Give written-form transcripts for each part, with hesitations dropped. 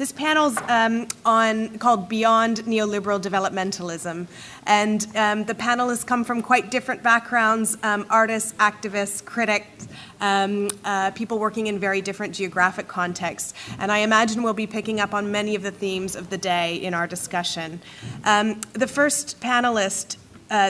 This panel's called Beyond Neoliberal Developmentalism. And the panelists come from quite different backgrounds, artists, activists, critics, people working in very different geographic contexts. And I imagine we'll be picking up on many of the themes of the day in our discussion. The first panelist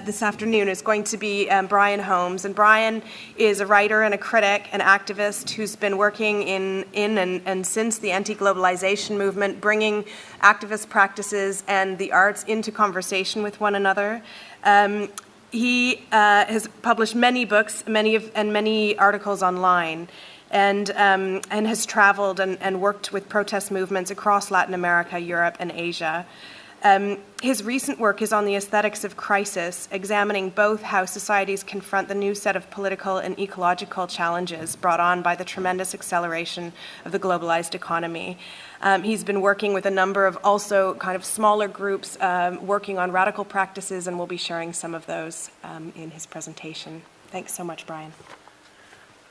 this afternoon is going to be Brian Holmes. And Brian is a writer and a critic, an activist who's been working in and since the anti-globalization movement, bringing activist practices and the arts into conversation with one another. He has published many books, many articles online, and has traveled and worked with protest movements across Latin America, Europe, and Asia. His recent work is on the aesthetics of crisis, examining both how societies confront the new set of political and ecological challenges brought on by the tremendous acceleration of the globalized economy. He's been working with a number of also kind of smaller groups working on radical practices, and we'll be sharing some of those in his presentation. Thanks so much, Brian.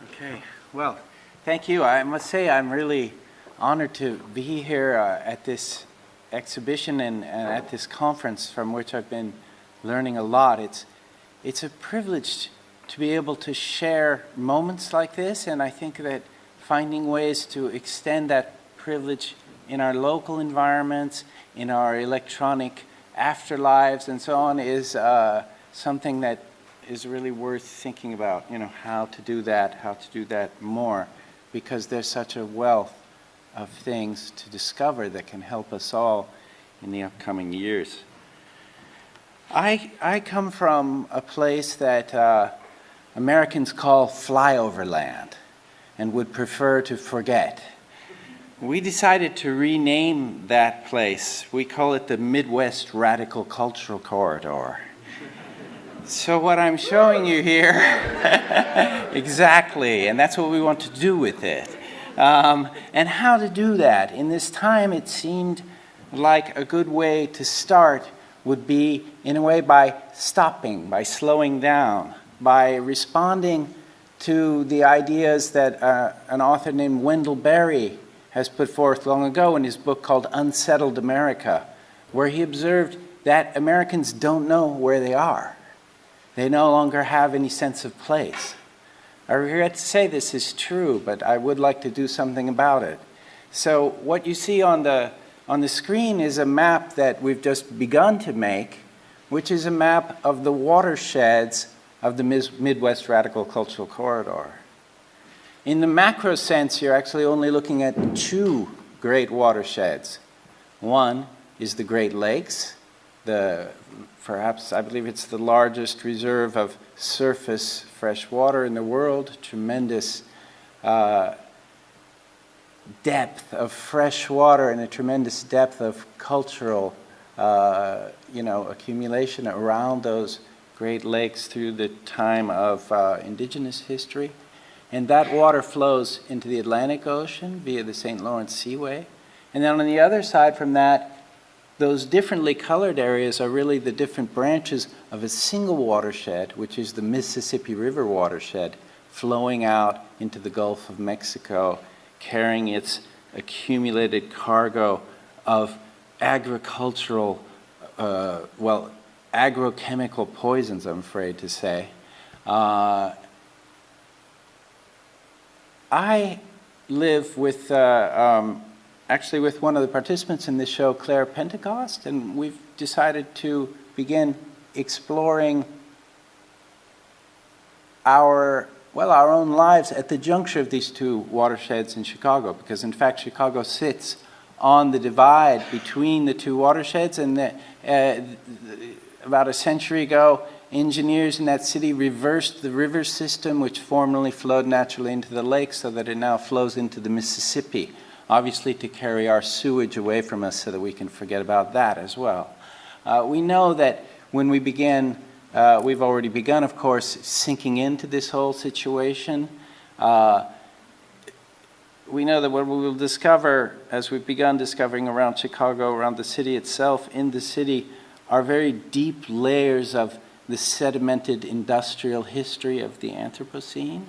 Okay, well, thank you. I must say I'm really honored to be here at this exhibition and at this conference, from which I've been learning a lot. It's a privilege to be able to share moments like this, and I think that finding ways to extend that privilege in our local environments, in our electronic afterlives and so on is something that is really worth thinking about, how to do that more, because there's such a wealth of things to discover that can help us all in the upcoming years. I come from a place that Americans call flyover land and would prefer to forget. We decided to rename that place. We call it the Midwest Radical Cultural Corridor. So what I'm showing you here, exactly, and that's what we want to do with it. And how to do that. In this time, it seemed like a good way to start would be, in a way, by stopping, by slowing down, by responding to the ideas that an author named Wendell Berry has put forth long ago in his book called Unsettled America, where he observed that Americans don't know where they are. They no longer have any sense of place. I regret to say this is true, but I would like to do something about it. So what you see on the screen is a map that we've just begun to make, which is a map of the watersheds of the Midwest Radical Cultural Corridor. In the macro sense, you're actually only looking at two great watersheds. One is the Great Lakes, perhaps, I believe it's the largest reserve of surface fresh water in the world, tremendous depth of fresh water and a tremendous depth of cultural accumulation around those Great Lakes through the time of indigenous history. And that water flows into the Atlantic Ocean via the St. Lawrence Seaway. And then on the other side from that, those differently colored areas are really the different branches of a single watershed, which is the Mississippi River watershed, flowing out into the Gulf of Mexico, carrying its accumulated cargo of agricultural, agrochemical poisons, I'm afraid to say. I live with actually with one of the participants in this show, Claire Pentecost, and we've decided to begin exploring our own lives at the juncture of these two watersheds in Chicago, because in fact Chicago sits on the divide between the two watersheds, and about a century ago, engineers in that city reversed the river system, which formerly flowed naturally into the lake, so that it now flows into the Mississippi, obviously to carry our sewage away from us so that we can forget about that as well. We know that when we begin, we've already begun, of course, sinking into this whole situation. We know that what we will discover, as we've begun discovering around Chicago, around the city itself, in the city, are very deep layers of the sedimented industrial history of the Anthropocene,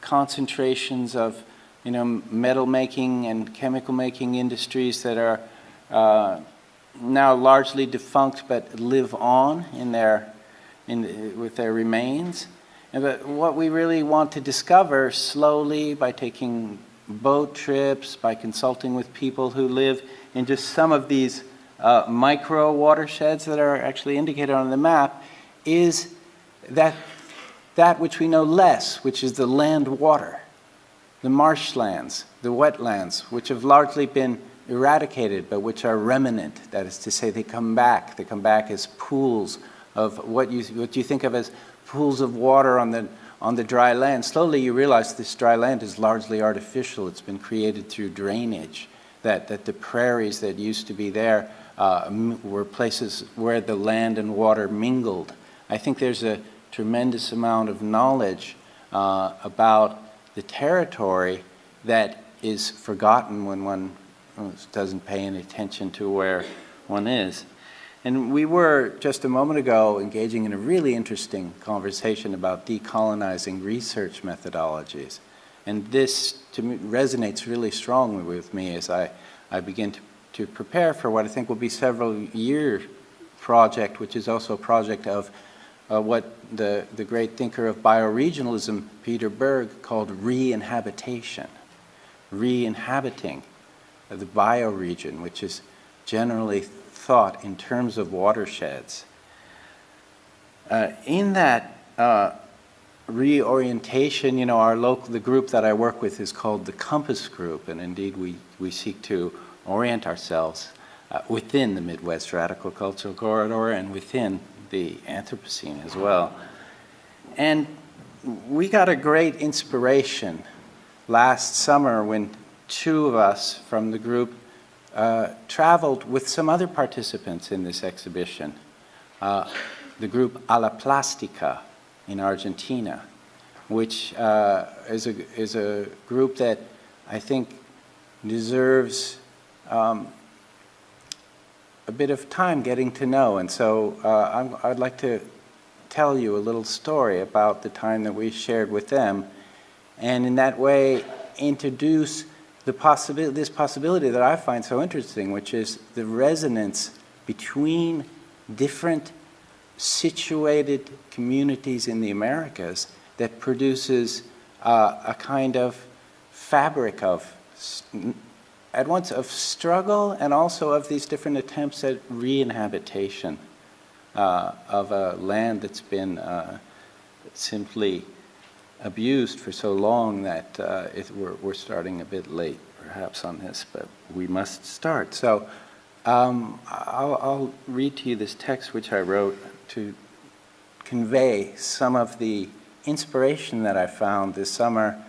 concentrations of metal making and chemical making industries that are now largely defunct but live on with their remains. But what we really want to discover slowly by taking boat trips, by consulting with people who live in just some of these micro watersheds that are actually indicated on the map, is that which we know less, which is the land water, the marshlands, the wetlands, which have largely been eradicated, but which are remnant. That is to say, they come back. They come back as pools of what you think of as pools of water on the dry land. Slowly you realize this dry land is largely artificial. It's been created through drainage, that the prairies that used to be there were places where the land and water mingled. I think there's a tremendous amount of knowledge about the territory that is forgotten when one doesn't pay any attention to where one is. And we were, just a moment ago, engaging in a really interesting conversation about decolonizing research methodologies. And this, to me, resonates really strongly with me as I begin to prepare for what I think will be several year project, which is also a project of what the great thinker of bioregionalism, Peter Berg, called re-inhabitation. Re-inhabiting the bioregion, which is generally thought in terms of watersheds. In that reorientation, the group that I work with is called the Compass Group, and indeed we seek to orient ourselves within the Midwest Radical Cultural Corridor and within the Anthropocene as well. And we got a great inspiration last summer when two of us from the group traveled with some other participants in this exhibition, the group A La Plástica in Argentina, which is a group that I think deserves a bit of time getting to know. And so I'd like to tell you a little story about the time that we shared with them, and in that way introduce this possibility that I find so interesting, which is the resonance between different situated communities in the Americas that produces a kind of fabric of, at once of struggle and also of these different attempts at re-inhabitation of a land that's been simply abused for so long that we're starting a bit late perhaps on this, but we must start. So I'll read to you this text which I wrote to convey some of the inspiration that I found this summer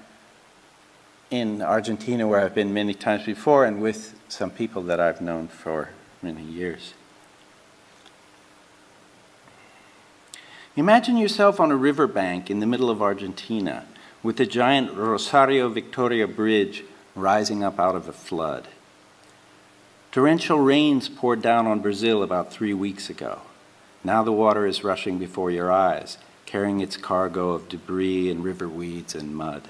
in Argentina, where I've been many times before, and with some people that I've known for many years. Imagine yourself on a riverbank in the middle of Argentina with the giant Rosario Victoria Bridge rising up out of a flood. Torrential rains poured down on Brazil about 3 weeks ago. Now the water is rushing before your eyes, carrying its cargo of debris and river weeds and mud.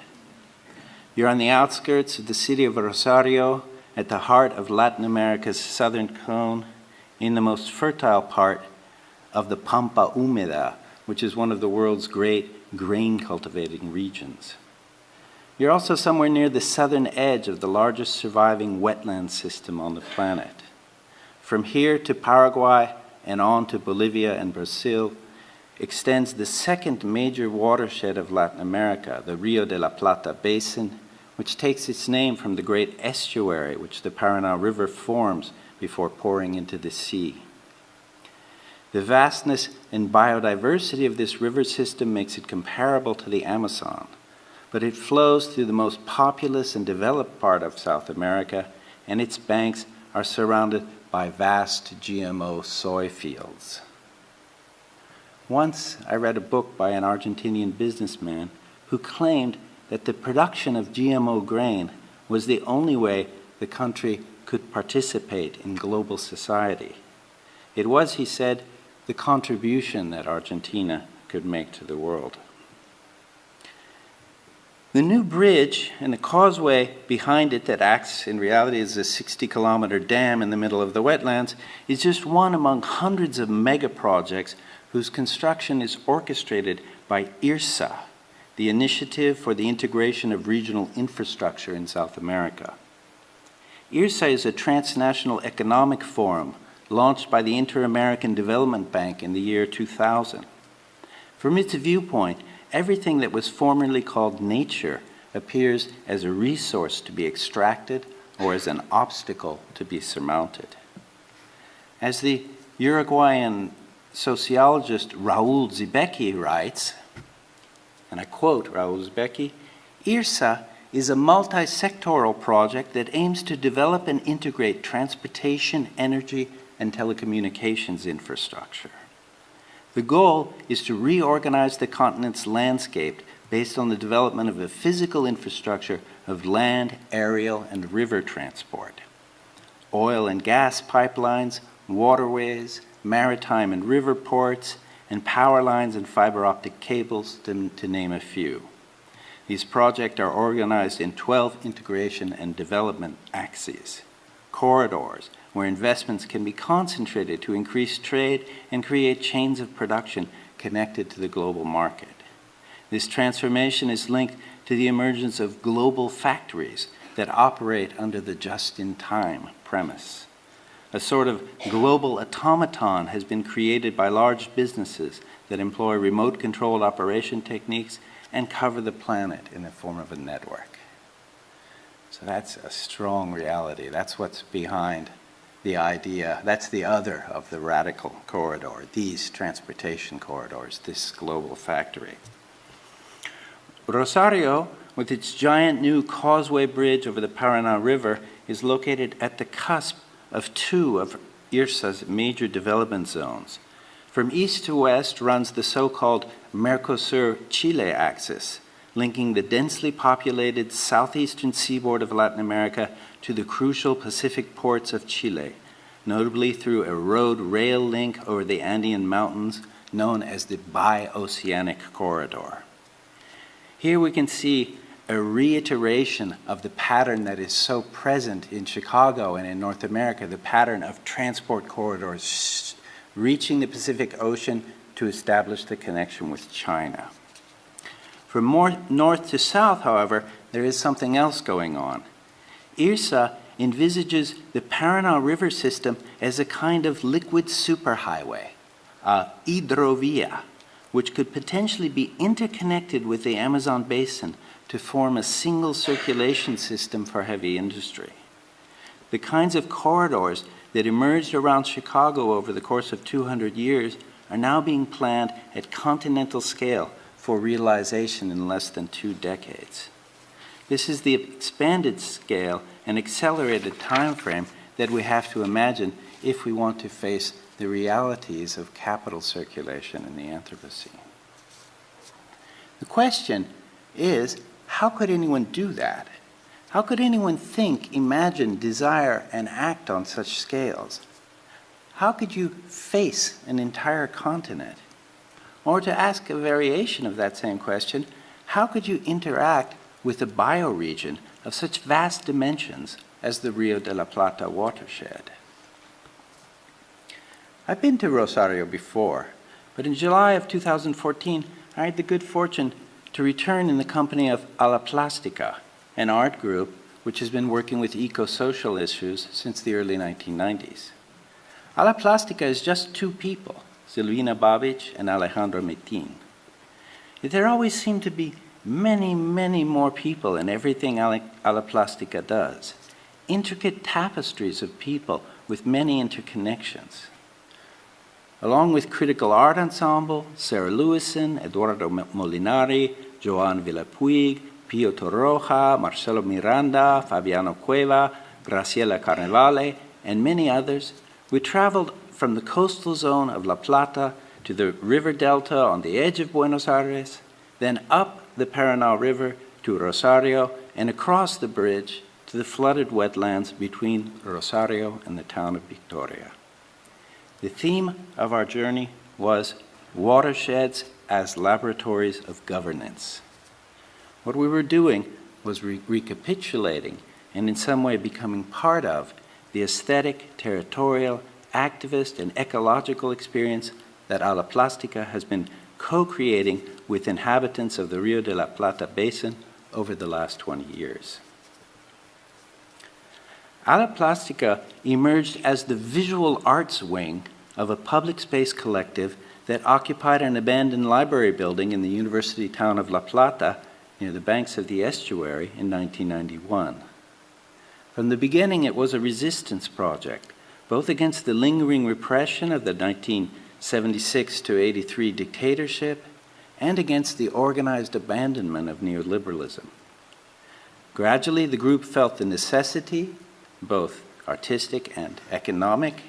You're on the outskirts of the city of Rosario, at the heart of Latin America's southern cone, in the most fertile part of the Pampa Húmeda, which is one of the world's great grain cultivating regions. You're also somewhere near the southern edge of the largest surviving wetland system on the planet. From here to Paraguay and on to Bolivia and Brazil extends the second major watershed of Latin America, the Rio de la Plata Basin, which takes its name from the great estuary which the Paraná River forms before pouring into the sea. The vastness and biodiversity of this river system makes it comparable to the Amazon, but it flows through the most populous and developed part of South America, and its banks are surrounded by vast GMO soy fields. Once I read a book by an Argentinian businessman who claimed that the production of GMO grain was the only way the country could participate in global society. It was, he said, the contribution that Argentina could make to the world. The The new bridge and the causeway behind it that acts in reality as a 60-kilometer dam in the middle of the wetlands is just one among hundreds of mega projects whose construction is orchestrated by IRSA, the Initiative for the Integration of Regional Infrastructure in South America. IRSA is a transnational economic forum launched by the Inter-American Development Bank in the year 2000. From its viewpoint, everything that was formerly called nature appears as a resource to be extracted or as an obstacle to be surmounted. As the Uruguayan sociologist Raúl Zibecki writes, and I quote Raúl Zibecki, IRSA is a multi-sectoral project that aims to develop and integrate transportation, energy, and telecommunications infrastructure. The goal is to reorganize the continent's landscape based on the development of a physical infrastructure of land, aerial, and river transport. Oil and gas pipelines, waterways, maritime and river ports, and power lines and fiber optic cables, to name a few. These projects are organized in 12 integration and development axes, corridors, where investments can be concentrated to increase trade and create chains of production connected to the global market. This transformation is linked to the emergence of global factories that operate under the just-in-time premise. A sort of global automaton has been created by large businesses that employ remote-controlled operation techniques and cover the planet in the form of a network. So that's a strong reality. That's what's behind the idea. That's the other of the radical corridor, these transportation corridors, this global factory. Rosario, with its giant new causeway bridge over the Paraná River, is located at the cusp of two of IRSA's major development zones. From east to west runs the so-called Mercosur-Chile axis, linking the densely populated southeastern seaboard of Latin America to the crucial Pacific ports of Chile, notably through a road-rail link over the Andean Mountains known as the Bi-Oceanic Corridor. Here we can see a reiteration of the pattern that is so present in Chicago and in North America, the pattern of transport corridors reaching the Pacific Ocean to establish the connection with China. From more north to south, however, there is something else going on. IRSA envisages the Paraná River system as a kind of liquid superhighway, a hidrovia, which could potentially be interconnected with the Amazon basin to form a single circulation system for heavy industry. The kinds of corridors that emerged around Chicago over the course of 200 years are now being planned at continental scale for realization in less than 2 decades. This is the expanded scale and accelerated time frame that we have to imagine if we want to face the realities of capital circulation in the Anthropocene. The question is, how could anyone do that? How could anyone think, imagine, desire, and act on such scales? How could you face an entire continent? Or to ask a variation of that same question, how could you interact with a bioregion of such vast dimensions as the Rio de la Plata watershed? I've been to Rosario before, but in July of 2014, I had the good fortune to return in the company of A La Plástica, an art group which has been working with eco-social issues since the early 1990s. A La Plástica is just 2 people, Silvina Babic and Alejandro Metin. Yet there always seem to be many, many more people in everything A La Plástica does, intricate tapestries of people with many interconnections. Along with Critical Art Ensemble, Sarah Lewison, Eduardo Molinari, Joan Villapuig, Pio Torroja, Marcelo Miranda, Fabiano Cueva, Graciela Carnevale, and many others, we traveled from the coastal zone of La Plata to the river delta on the edge of Buenos Aires, then up the Paraná River to Rosario, and across the bridge to the flooded wetlands between Rosario and the town of Victoria. The theme of our journey was watersheds as laboratories of governance. What we were doing was recapitulating and in some way becoming part of the aesthetic, territorial, activist, and ecological experience that Alaplastica has been co-creating with inhabitants of the Rio de la Plata basin over the last 20 years. Alaplastica emerged as the visual arts wing of a public space collective that occupied an abandoned library building in the university town of La Plata near the banks of the estuary in 1991. From the beginning, it was a resistance project, both against the lingering repression of the 1976 to 83 dictatorship and against the organized abandonment of neoliberalism. Gradually, the group felt the necessity, both artistic and economic,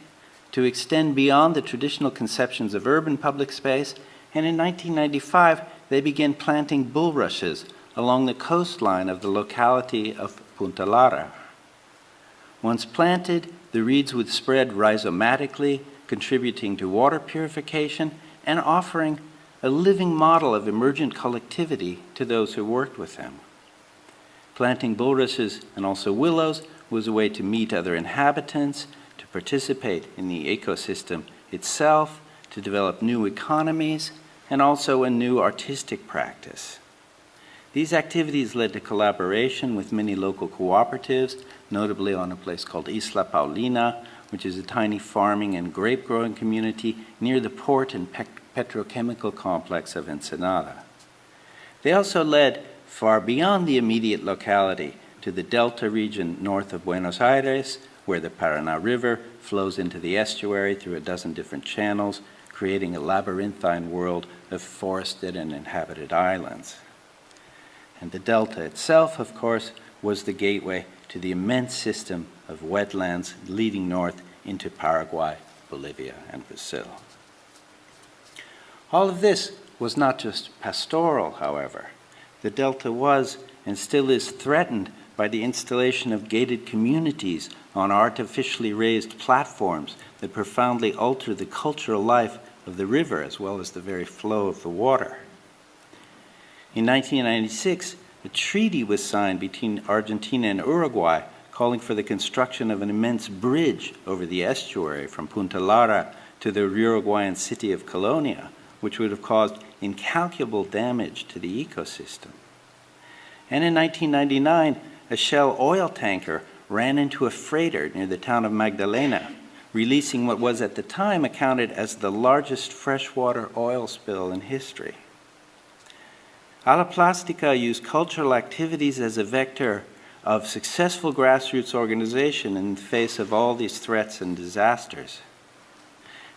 to extend beyond the traditional conceptions of urban public space, and in 1995, they began planting bulrushes along the coastline of the locality of Punta Lara. Once planted, the reeds would spread rhizomatically, contributing to water purification and offering a living model of emergent collectivity to those who worked with them. Planting bulrushes and also willows was a way to meet other inhabitants, to participate in the ecosystem itself, to develop new economies, and also a new artistic practice. These activities led to collaboration with many local cooperatives, notably on a place called Isla Paulina, which is a tiny farming and grape-growing community near the port and petrochemical complex of Ensenada. They also led far beyond the immediate locality to the Delta region north of Buenos Aires, where the Paraná River flows into the estuary through a dozen different channels, creating a labyrinthine world of forested and inhabited islands. And the delta itself, of course, was the gateway to the immense system of wetlands leading north into Paraguay, Bolivia, and Brazil. All of this was not just pastoral, however. The delta was and still is threatened by the installation of gated communities on artificially raised platforms that profoundly alter the cultural life of the river as well as the very flow of the water. In 1996, a treaty was signed between Argentina and Uruguay calling for the construction of an immense bridge over the estuary from Punta Lara to the Uruguayan city of Colonia, which would have caused incalculable damage to the ecosystem. And in 1999, a Shell oil tanker ran into a freighter near the town of Magdalena, releasing what was at the time accounted as the largest freshwater oil spill in history. Alaplastica used cultural activities as a vector of successful grassroots organization in the face of all these threats and disasters.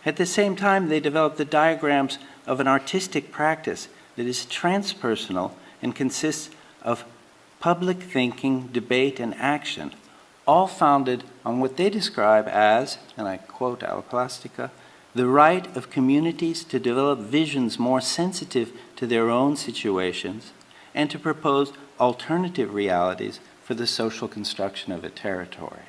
At the same time, they developed the diagrams of an artistic practice that is transpersonal and consists of public thinking, debate, and action, all founded on what they describe as, and I quote Alaplastica, the right of communities to develop visions more sensitive to their own situations and to propose alternative realities for the social construction of a territory.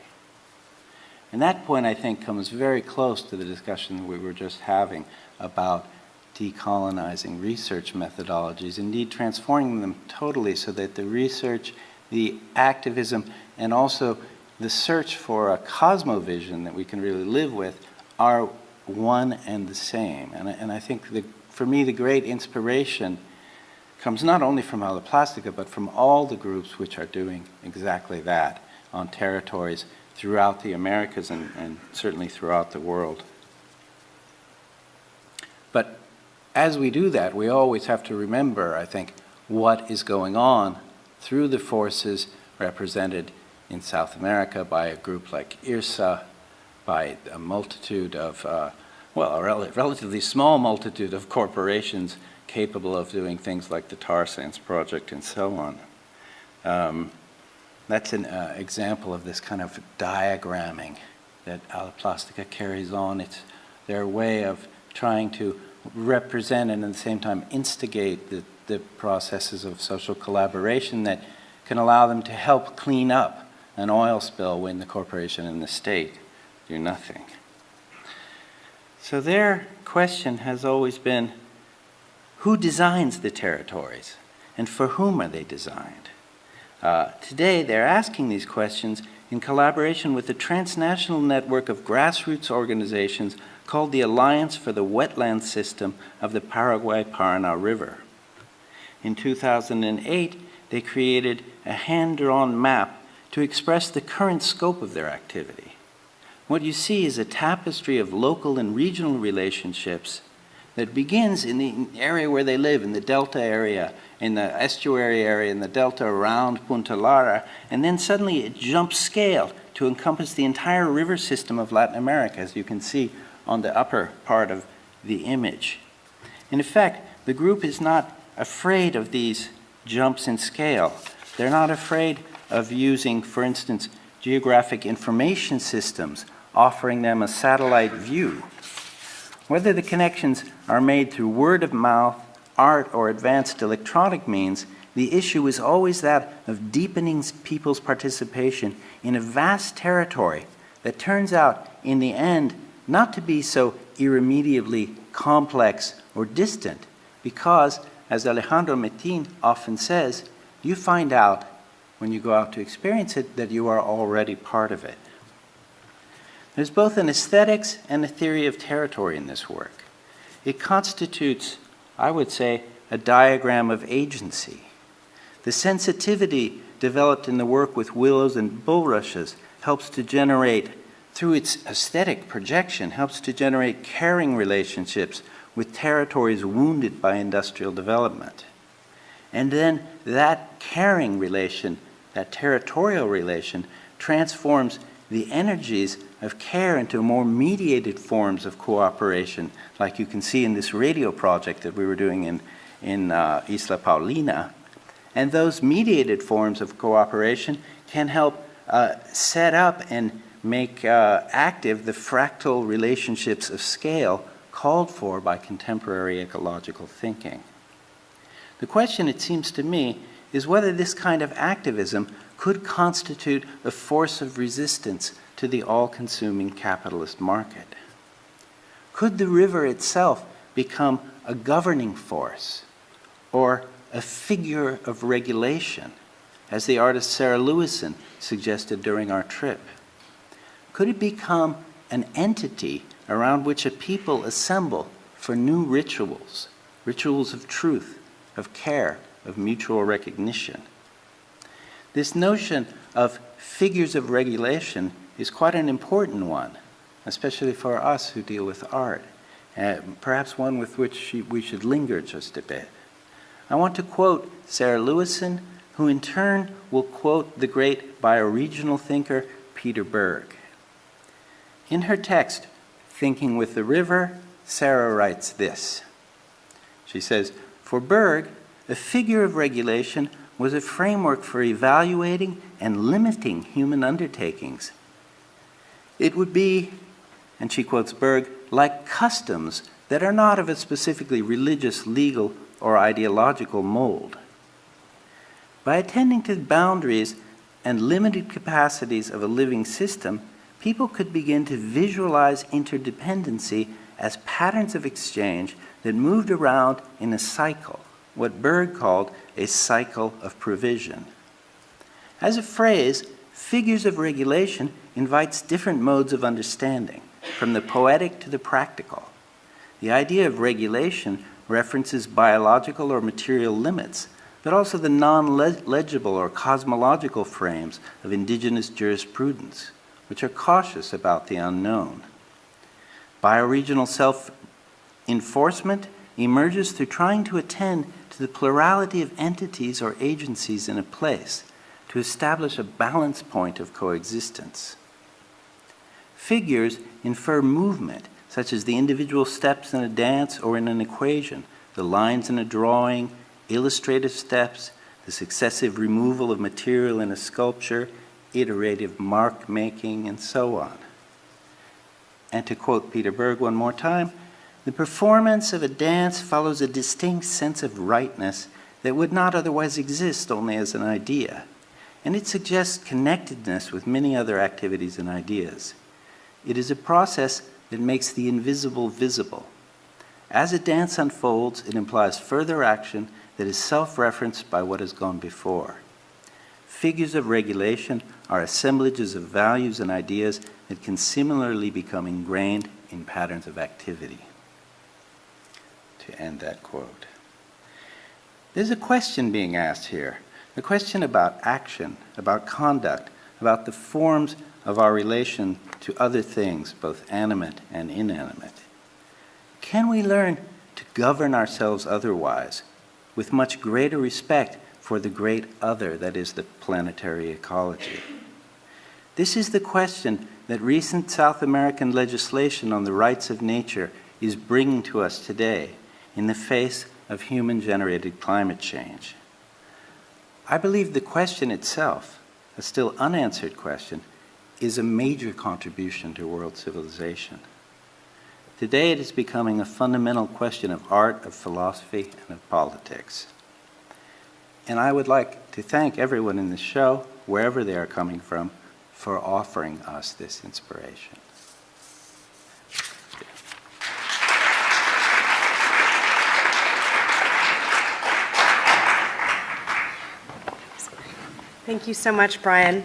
And that point, I think, comes very close to the discussion that we were just having about decolonizing research methodologies, indeed transforming them totally so that the research, the activism, and also the search for a cosmovision that we can really live with are one and the same. And I think for me the great inspiration comes not only from Alaplastica but from all the groups which are doing exactly that on territories throughout the Americas and certainly throughout the world. But as we do that, we always have to remember, I think, what is going on through the forces represented in South America by a group like IRSA, by a multitude of, a relatively small multitude of corporations capable of doing things like the tar sands project and so on. That's an example of this kind of diagramming that Alaplastica carries on. It's their way of trying to represent and at the same time instigate the processes of social collaboration that can allow them to help clean up an oil spill when the corporation and the state do nothing. So their question has always been, who designs the territories? and for whom are they designed? Today, they're asking these questions in collaboration with a transnational network of grassroots organizations called the Alliance for the Wetland System of the Paraguay-Paraná River. In 2008, they created a hand-drawn map to express the current scope of their activity. What you see is a tapestry of local and regional relationships that begins in the area where they live, in the delta area, in the estuary area, in the delta around Punta Lara, and then suddenly it jumps scale to encompass the entire river system of Latin America, as you can see on the upper part of the image. In effect, the group is not afraid of these jumps in scale. They're not afraid of using, for instance, geographic information systems, offering them a satellite view. Whether the connections are made through word of mouth, art, or advanced electronic means, the issue is always that of deepening people's participation in a vast territory that turns out, in the end, not to be so irremediably complex or distant, because, as Alejandro Metin often says, you find out when you go out to experience it that you are already part of it. There's both an aesthetics and a theory of territory in this work. It constitutes, I would say, a diagram of agency. The sensitivity developed in the work with willows and bulrushes helps to generate, through its aesthetic projection, helps to generate caring relationships with territories wounded by industrial development. And then that caring relation, that territorial relation, transforms the energies of care into more mediated forms of cooperation, like you can see in this radio project that we were doing in Isla Paulina. And those mediated forms of cooperation can help set up and make active the fractal relationships of scale called for by contemporary ecological thinking. The question, it seems to me, is whether this kind of activism could constitute a force of resistance to the all-consuming capitalist market. Could the river itself become a governing force or a figure of regulation, as the artist Sarah Lewison suggested during our trip? Could it become an entity around which a people assemble for new rituals, rituals of truth, of care, of mutual recognition? This notion of figures of regulation is quite an important one, especially for us who deal with art, perhaps one with which we should linger just a bit. I want to quote Sarah Lewison, who in turn will quote the great bioregional thinker Peter Berg. In her text, Thinking with the River, Sarah writes this. She says, "For Berg, a figure of regulation was a framework for evaluating and limiting human undertakings. It would be," and she quotes Berg, "like customs that are not of a specifically religious, legal, or ideological mold. By attending to the boundaries and limited capacities of a living system, people could begin to visualize interdependency as patterns of exchange that moved around in a cycle, what Berg called a cycle of provision. As a phrase, figures of regulation invites different modes of understanding, from the poetic to the practical. The idea of regulation references biological or material limits, but also the non-legible or cosmological frames of indigenous jurisprudence, which are cautious about the unknown. Bioregional self-enforcement emerges through trying to attend to the plurality of entities or agencies in a place, to establish a balance point of coexistence. Figures infer movement, such as the individual steps in a dance or in an equation, the lines in a drawing, illustrative steps, the successive removal of material in a sculpture, iterative mark making, and so on. And to quote Peter Berg one more time, "The performance of a dance follows a distinct sense of rightness that would not otherwise exist only as an idea, and it suggests connectedness with many other activities and ideas. It is a process that makes the invisible visible. As a dance unfolds, it implies further action that is self-referenced by what has gone before. Figures of regulation are assemblages of values and ideas that can similarly become ingrained in patterns of activity. To end that quote. There's a question being asked here, a question about action, about conduct, about the forms of our relation to other things, both animate and inanimate. Can we learn to govern ourselves otherwise, with much greater respect for the great other that is the planetary ecology? This is the question that recent South American legislation on the rights of nature is bringing to us today in the face of human-generated climate change. I believe the question itself, a still unanswered question, is a major contribution to world civilization. Today it is becoming a fundamental question of art, of philosophy, and of politics. And I would like to thank everyone in the show, wherever they are coming from, for offering us this inspiration. Thank you so much, Brian.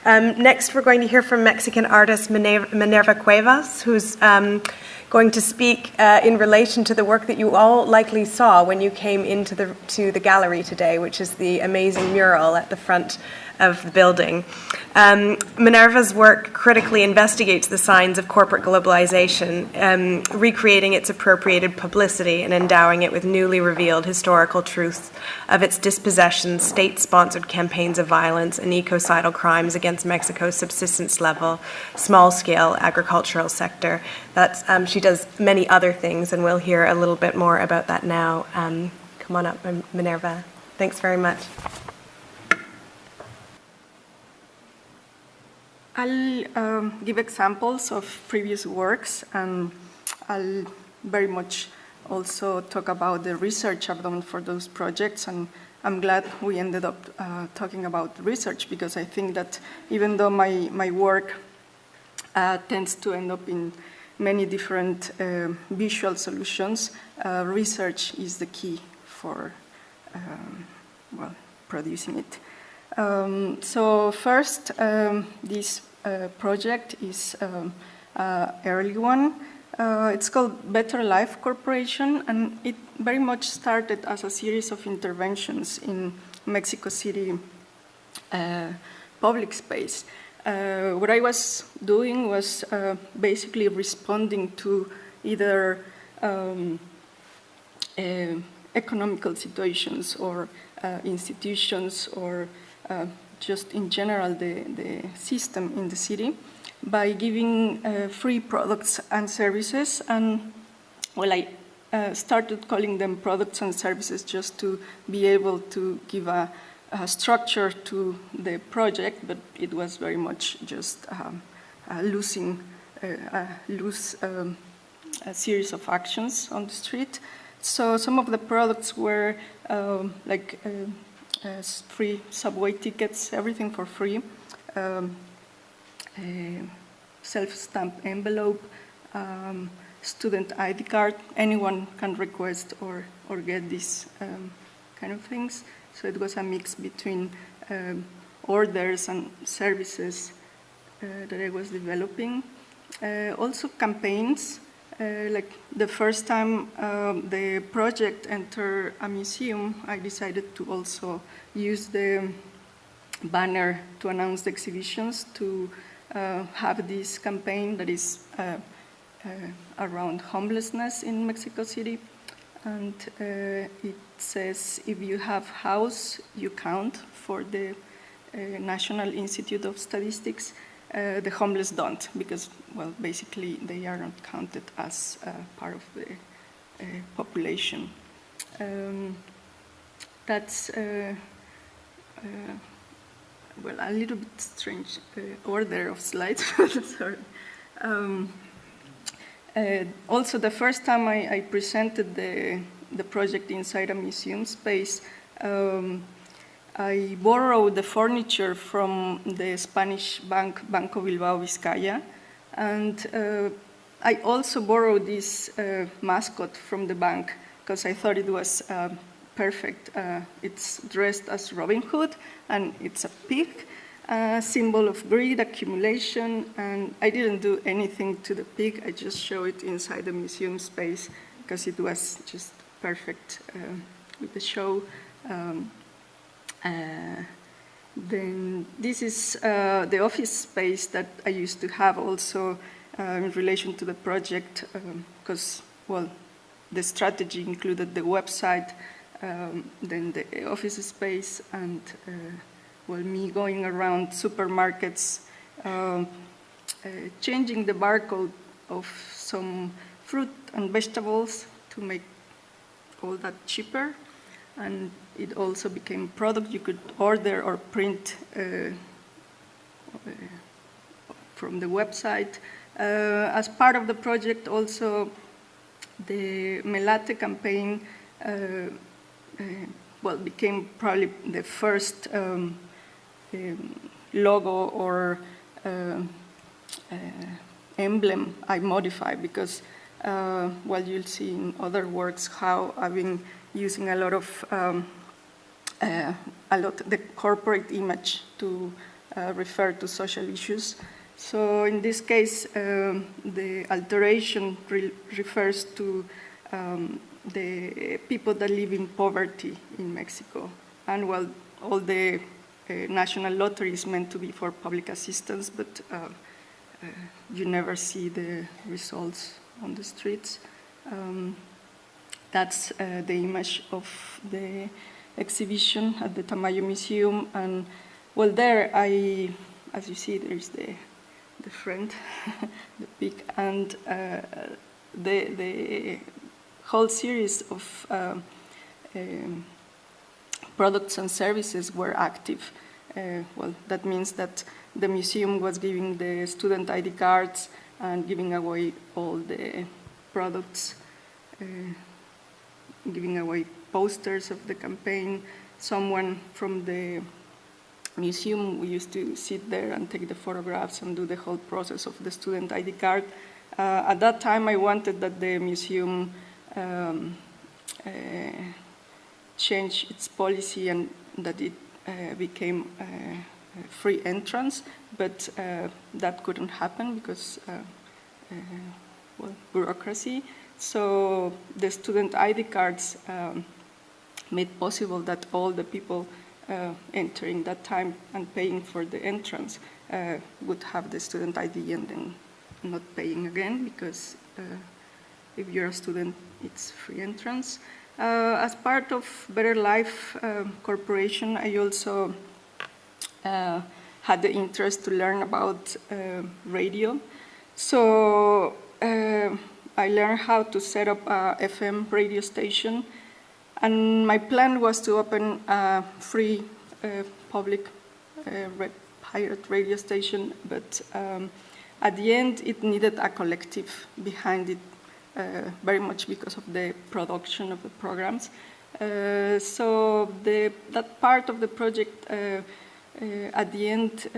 Next, we're going to hear from Mexican artist Minerva Cuevas, who's going to speak in relation to the work that you all likely saw when you came into the gallery today, which is the amazing mural at the front of the building. Minerva's work critically investigates the signs of corporate globalization, recreating its appropriated publicity and endowing it with newly revealed historical truths of its dispossessions, state-sponsored campaigns of violence, and ecocidal crimes against Mexico's subsistence-level, small-scale agricultural sector. She does many other things, and we'll hear a little bit more about that now. Come on up, Minerva. Thanks very much. I'll give examples of previous works, and I'll very much also talk about the research I've done for those projects. And I'm glad we ended up talking about research, because I think that even though my work tends to end up in many different visual solutions, research is the key for producing it. So first, this project is an early one. It's called Better Life Corporation, and it very much started as a series of interventions in Mexico City public space. What I was doing was basically responding to either economical situations or institutions, or just in general the system in the city, by giving free products and services. And well, I started calling them products and services just to be able to give a structure to the project, but it was very much just a series of actions on the street. So some of the products were free subway tickets, everything for free, self-stamped envelope, student ID card. Anyone can request or get these kind of things. So it was a mix between orders and services that I was developing. Also campaigns. Like the first time the project entered a museum, I decided to also use the banner to announce the exhibitions to have this campaign that is around homelessness in Mexico City. And it says, if you have house, you count, for the National Institute of Statistics. The homeless don't, because, well, basically they are not counted as part of the population. That's, well, a little bit strange order of slides, sorry. Also, the first time I presented the project inside a museum space, I borrowed the furniture from the Spanish bank, Banco Bilbao Vizcaya, and I also borrowed this mascot from the bank because I thought it was perfect. It's dressed as Robin Hood, and it's a pig, symbol of greed, accumulation, and I didn't do anything to the pig. I just show it inside the museum space because it was just perfect with the show. Then this is the office space that I used to have also in relation to the project, because, well, the strategy included the website, then the office space, and, well, me going around supermarkets, changing the barcode of some fruit and vegetables to make all that cheaper. And it also became a product you could order or print from the website. As part of the project also, the Melate campaign well, became probably the first logo or emblem I modified, because well, you'll see in other works how I've been using a lot of the corporate image to refer to social issues. So in this case, the alteration refers to the people that live in poverty in Mexico. And well, all the national lottery is meant to be for public assistance, but you never see the results on the streets. That's the image of the exhibition at the Tamayo Museum. And well, there as you see, there's the friend, the pig, and the whole series of products and services were active. Well, that means that the museum was giving the student ID cards and giving away all the products, giving away posters of the campaign. Someone from the museum, we used to sit there and take the photographs and do the whole process of the student ID card. At that time, I wanted that the museum change its policy and that it became free entrance, but that couldn't happen because, well, bureaucracy. So the student ID cards made possible that all the people entering that time and paying for the entrance would have the student ID and then not paying again, because if you're a student, it's free entrance. As part of Better Life Corporation, I also had the interest to learn about radio. So I learned how to set up a FM radio station, and my plan was to open a free public pirate radio station, but at the end it needed a collective behind it, very much because of the production of the programs. So that part of the project at the end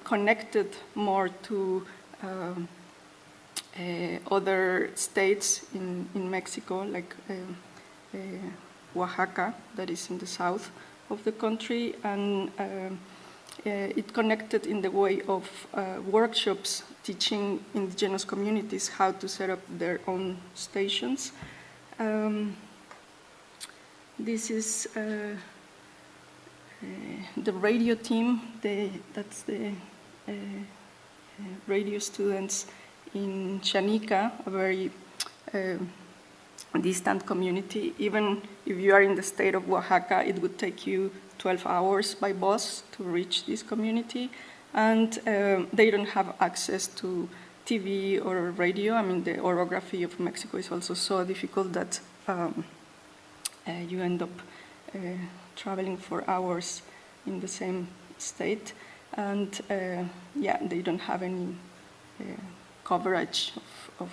connected more to other states in Mexico, like Oaxaca, that is in the south of the country, and it connected in the way of workshops teaching indigenous communities how to set up their own stations. This is the radio team. That's the radio students in Chanica, a very distant community. Even if you are in the state of Oaxaca, it would take you 12 hours by bus to reach this community. And they don't have access to TV or radio. I mean, the orography of Mexico is also so difficult that you end up traveling for hours in the same state. And yeah, they don't have any coverage of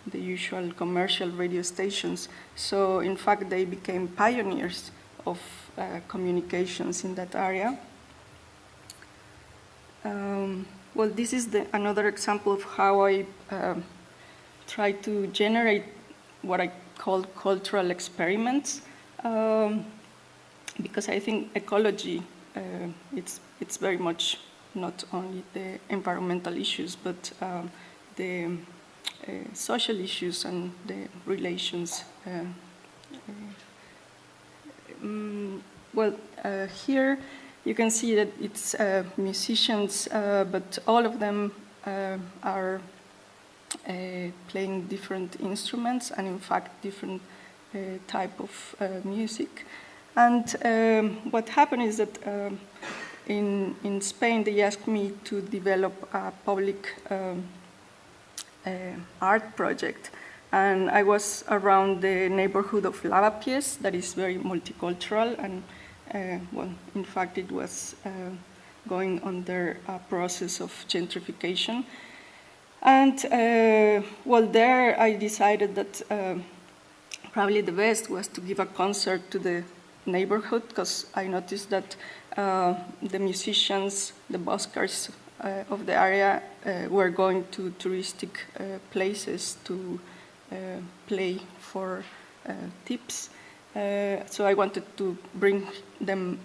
the usual commercial radio stations. So in fact, they became pioneers of communications in that area. Well, this is another example of how I try to generate what I call cultural experiments. because I think ecology, it's very much not only the environmental issues, but the social issues and the relations. Here you can see that it's musicians, but all of them are playing different instruments and, in fact, different type of music. And what happened is that in Spain, they asked me to develop a public art project. And I was around the neighborhood of Lavapiés, that is very multicultural. And, in fact, it was going under a process of gentrification. And, there I decided that probably the best was to give a concert to the neighborhood, because I noticed that the musicians, the buskers of the area were going to touristic places to play for tips. So I wanted to bring them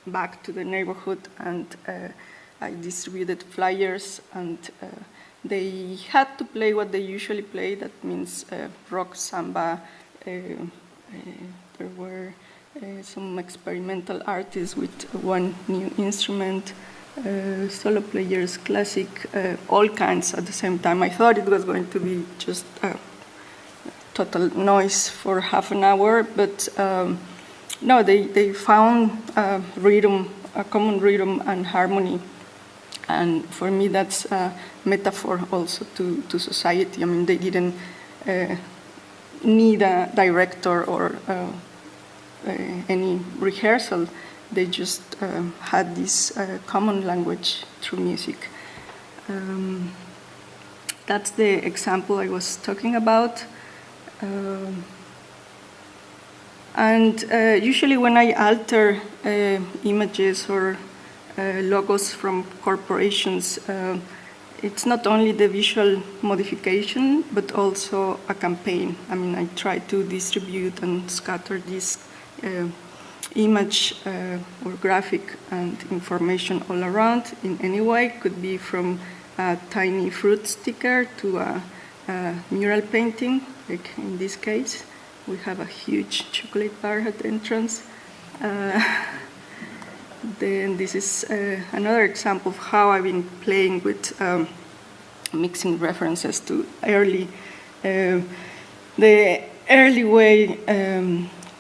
back to the neighborhood, and I distributed flyers, and they had to play what they usually play. That means rock, samba. There were some experimental artists with one new instrument, solo players, classic, all kinds at the same time. I thought it was going to be just total noise for half an hour, but no, they found rhythm, a common rhythm and harmony. And for me, that's a metaphor also to society. I mean, they didn't need a director or any rehearsal. They just had this common language through music. That's the example I was talking about. Usually when I alter images or logos from corporations, it's not only the visual modification, but also a campaign. I mean, I try to distribute and scatter this image or graphic and information all around in any way. It could be from a tiny fruit sticker to a mural painting, like in this case. We have a huge chocolate bar at the entrance. Then this is another example of how I've been playing with mixing references to the early way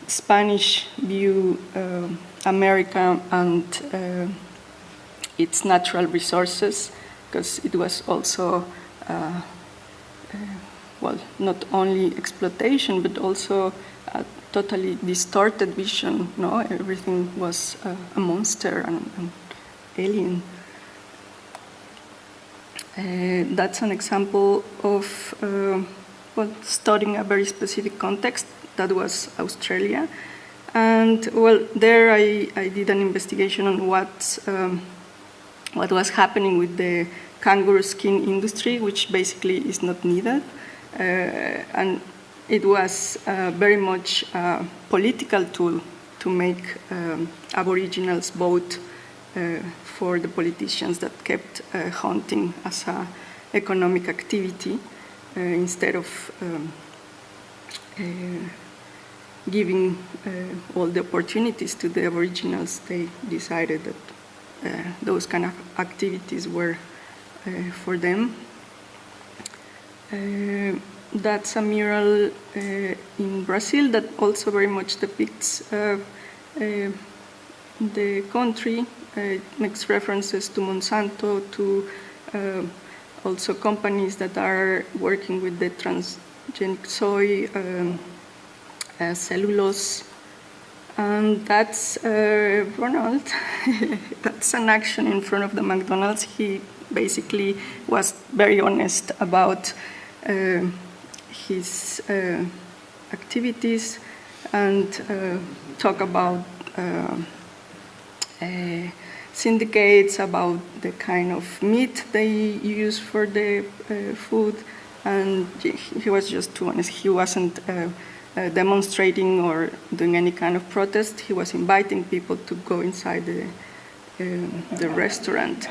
Spanish view America and its natural resources, because it was also not only exploitation, but also a totally distorted vision. No, everything was a monster and alien. That's an example of studying a very specific context. That was Australia, and there I did an investigation on what was happening with the kangaroo skin industry, which basically is not needed. And it was very much a political tool to make Aboriginals vote for the politicians that kept hunting as an economic activity instead of giving all the opportunities to the Aboriginals. They decided that those kind of activities were for them. That's a mural in Brazil that also very much depicts the country. It makes references to Monsanto, to also companies that are working with the transgenic soy, cellulose. And that's Ronald. That's an action in front of the McDonald's. He basically was very honest about his activities and talk about syndicates, about the kind of meat they use for the food, and he was just too honest. He wasn't demonstrating or doing any kind of protest, he was inviting people to go inside the restaurant,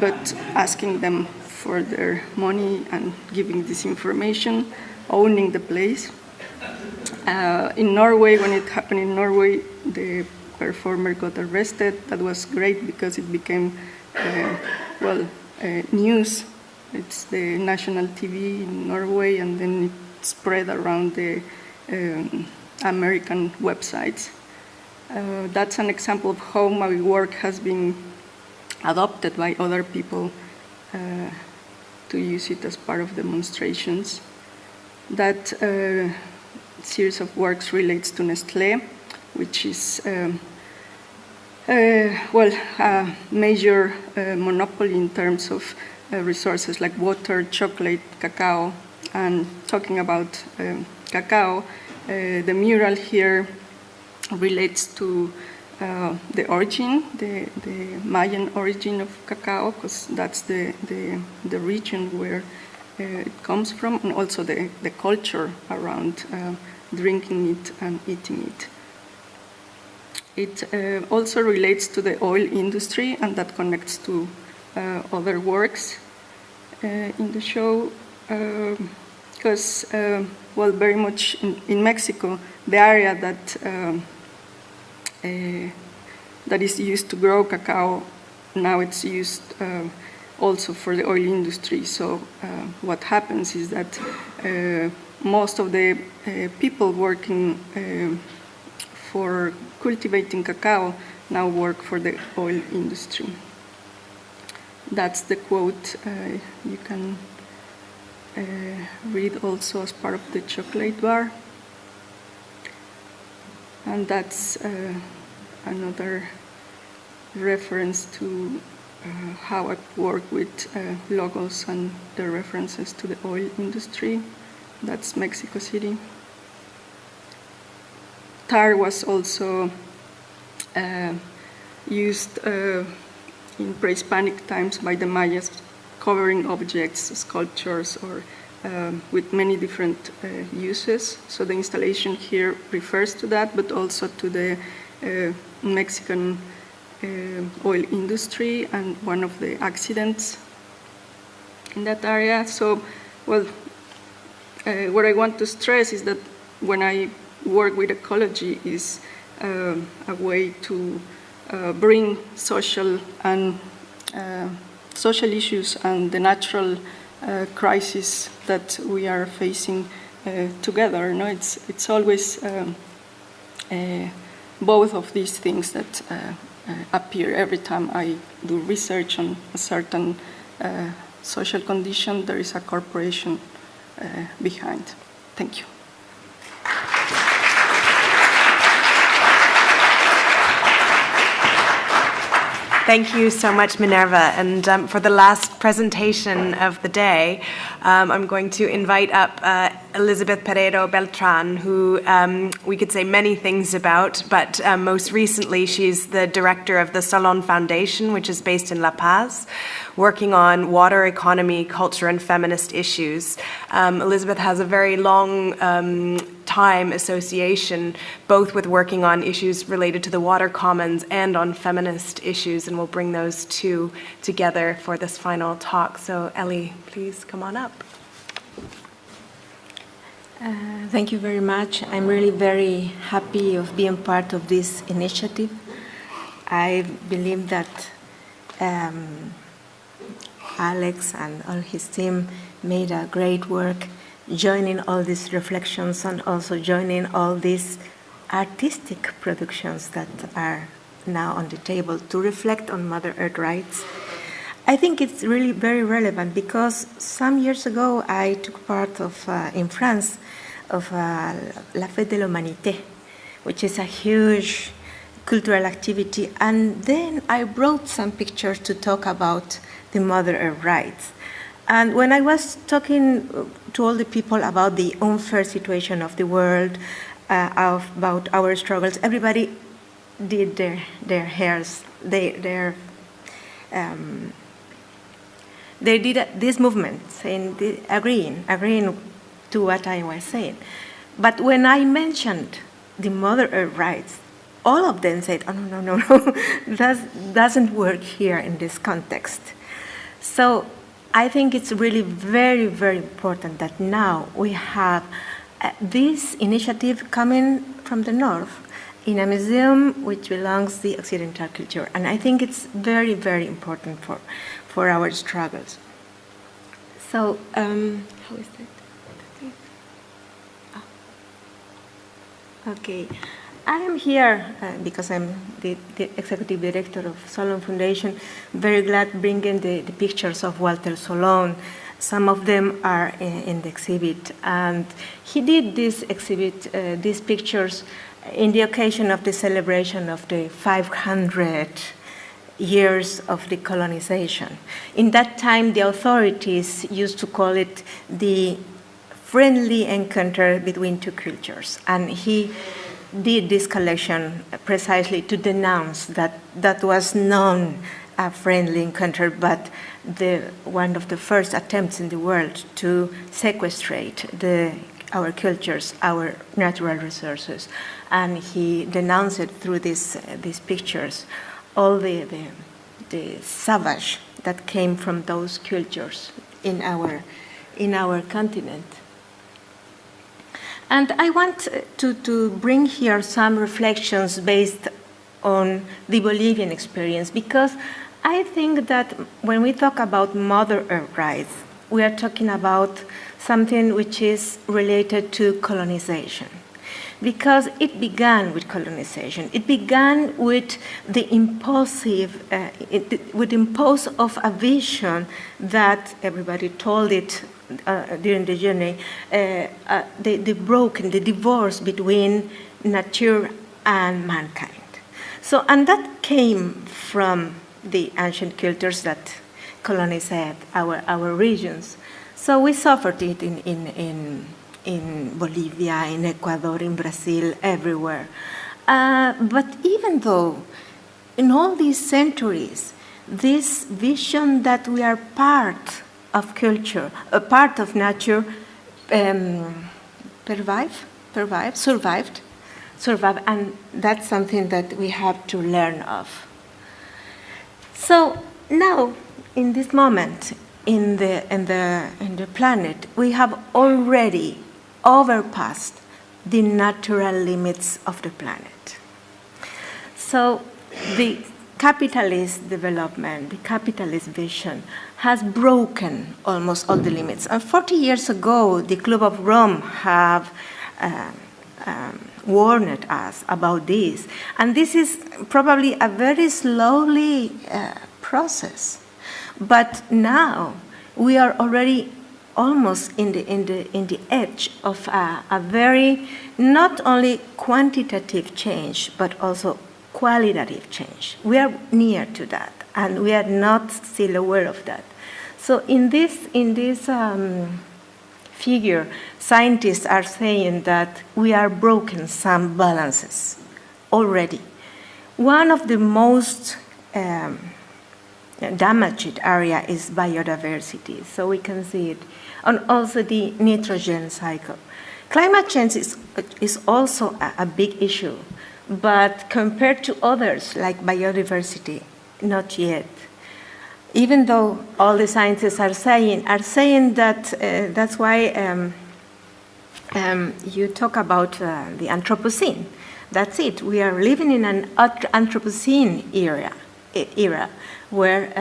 but asking them for their money and giving this information, owning the place. In Norway, when it happened in Norway, the performer got arrested. That was great because it became, news. It's the national TV in Norway, and then it spread around the American websites. That's an example of how my work has been adopted by other people to use it as part of demonstrations. That series of works relates to Nestlé, which is a major monopoly in terms of resources like water, chocolate, cacao. And talking about cacao, the mural here relates to the origin, the Mayan origin of cacao, because that's the region where it comes from, and also the culture around drinking it and eating it. It also relates to the oil industry, and that connects to other works in the show, because, very much in Mexico, the area that is used to grow cacao, now it's used also for the oil industry. So what happens is that most of the people working for cultivating cacao now work for the oil industry. That's the quote you can read also as part of the chocolate bar. And that's another reference to how I work with logos and the references to the oil industry. That's Mexico City. Tar was also used in pre-Hispanic times by the Mayas, covering objects, sculptures, or with many different uses. So the installation here refers to that, but also to the Mexican oil industry and one of the accidents in that area. So, what I want to stress is that when I work with ecology is a way to bring social issues and the natural crisis that we are facing together. No, it's always both of these things that appear every time I do research on a certain social condition. There is a corporation behind. Thank you. Thank you so much, Minerva. And for the last presentation of the day, I'm going to invite up Elizabeth Peredo Beltran, who we could say many things about, but most recently she's the director of the Solon Foundation, which is based in La Paz, working on water economy, culture, and feminist issues. Elizabeth has a very long time association, both with working on issues related to the water commons and on feminist issues, and we'll bring those two together for this final talk. So Ellie, please come on up. Thank you very much. I'm really very happy of being part of this initiative. I believe that Alex and all his team made a great work joining all these reflections and also joining all these artistic productions that are now on the table to reflect on Mother Earth rights. I think it's really very relevant because some years ago I took part of, in France, of La Fête de l'Humanité, which is a huge cultural activity, and then I brought some pictures to talk about the Mother Earth rights. And when I was talking to all the people about the unfair situation of the world, about our struggles, everybody did their hairs, they did this movement, saying, agreeing to what I was saying. But when I mentioned the Mother Earth rights, all of them said, oh, no, that doesn't work here in this context. So I think it's really very, very important that now we have this initiative coming from the north in a museum which belongs to the Occidental culture. And I think it's very, very important for our struggles. So, how is that? Okay. I am here because I'm the executive director of Solon Foundation. Very glad bringing the pictures of Walter Solon. Some of them are in the exhibit. And he did this exhibit, these pictures, in the occasion of the celebration of the 500 years of the colonization. In that time, the authorities used to call it the friendly encounter between two cultures. And he did this collection precisely to denounce that was not a friendly encounter, but one of the first attempts in the world to sequestrate our cultures, our natural resources. And he denounced it through these pictures, all the savage that came from those cultures in our continent. And I want to bring here some reflections based on the Bolivian experience, because I think that when we talk about Mother Earth rights, we are talking about something which is related to colonization. Because it began with colonization. It began with the impose of a vision that everybody told it during the journey, the divorce between nature and mankind. So, and that came from the ancient cultures that colonized our regions. So we suffered it in Bolivia, in Ecuador, in Brazil, everywhere. But even though in all these centuries, this vision that we are part of culture, a part of nature, survived, and that's something that we have to learn of. So now, in this moment, in the planet, we have already overpassed the natural limits of the planet. So the capitalist development, the capitalist vision, has broken almost all the limits. And 40 years ago, the Club of Rome have warned us about this. And this is probably a very slowly process. But now we are already almost in the edge of a very not only quantitative change, but also qualitative change. We are near to that, and we are not still aware of that. So in this figure, scientists are saying that we are broken some balances already. One of the most damaged area is biodiversity, so we can see it, and also the nitrogen cycle. Climate change is also a big issue, but compared to others like biodiversity, not yet. Even though all the scientists are saying that that's why you talk about the Anthropocene. That's it. We are living in an Anthropocene era where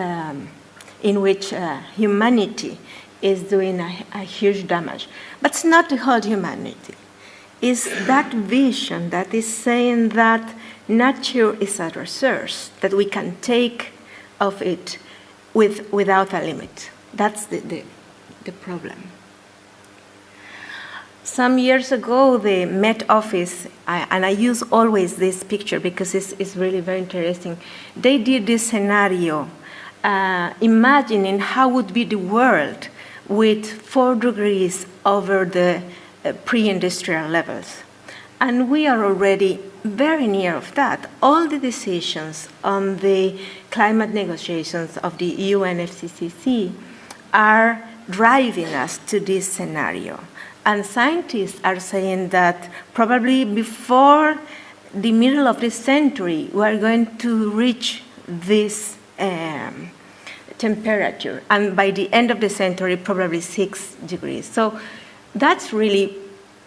in which humanity is doing a huge damage. But it's not the whole humanity. It's that vision that is saying that nature is a resource, that we can take of it without a limit. That's the problem. Some years ago, the Met Office, and I use always this picture because it's really very interesting, they did this scenario imagining how would be the world with 4 degrees over the pre-industrial levels. And we are already very near of that. All the decisions on the climate negotiations of the UNFCCC are driving us to this scenario. And scientists are saying that probably before the middle of this century, we are going to reach this temperature. And by the end of the century, probably 6 degrees. So that's really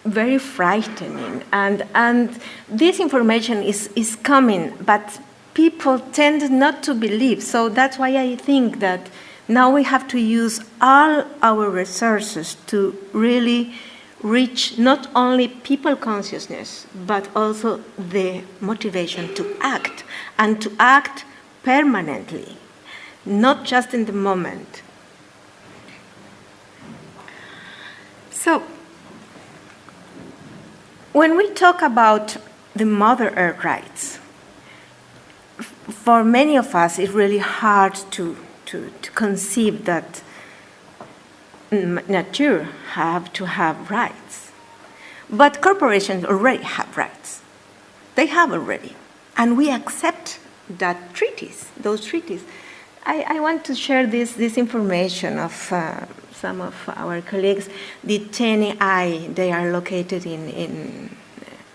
very frightening. And this information is coming, but people tend not to believe. So that's why I think that now we have to use all our resources to really reach not only people consciousness, but also the motivation to act, and to act permanently, not just in the moment. So, when we talk about the Mother Earth rights, for many of us, it's really hard to conceive that nature have to have rights. But corporations already have rights. They have already. And we accept that treaties, those treaties. I want to share this information of some of our colleagues. The TNI, they are located in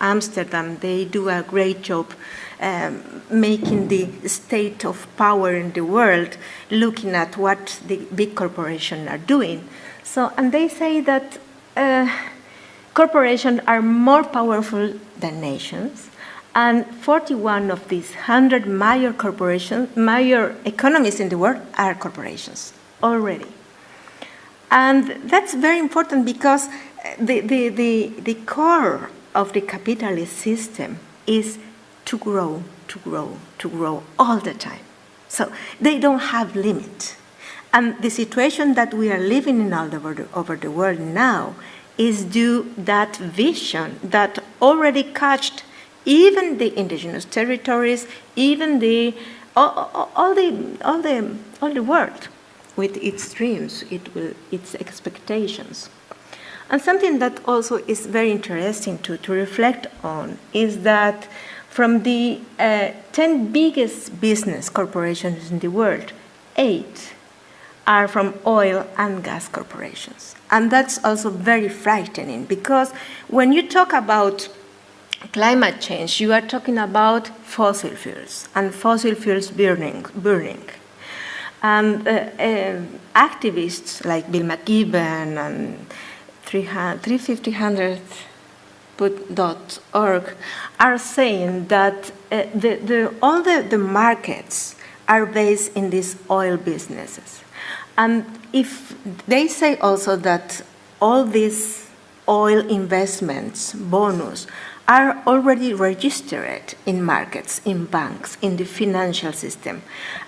Amsterdam. They do a great job making the state of power in the world, looking at what the big corporations are doing. So, and they say that corporations are more powerful than nations, and 41 of these 100 major corporations, major economies in the world are corporations already. And that's very important because the core of the capitalist system is to grow, to grow, to grow all the time. So they don't have limit. And the situation that we are living in all over the world now is due that vision that already catched even the indigenous territories, even all the world with its dreams, its expectations. And something that also is very interesting to reflect on is that from the 10 biggest business corporations in the world, 8 are from oil and gas corporations. And that's also very frightening because when you talk about climate change, you are talking about fossil fuels and fossil fuels burning. And activists like Bill McKibben and 350.org are saying that all the markets are based in these oil businesses. And if they say also that all these oil investments, bonus, are already registered in markets, in banks, in the financial system.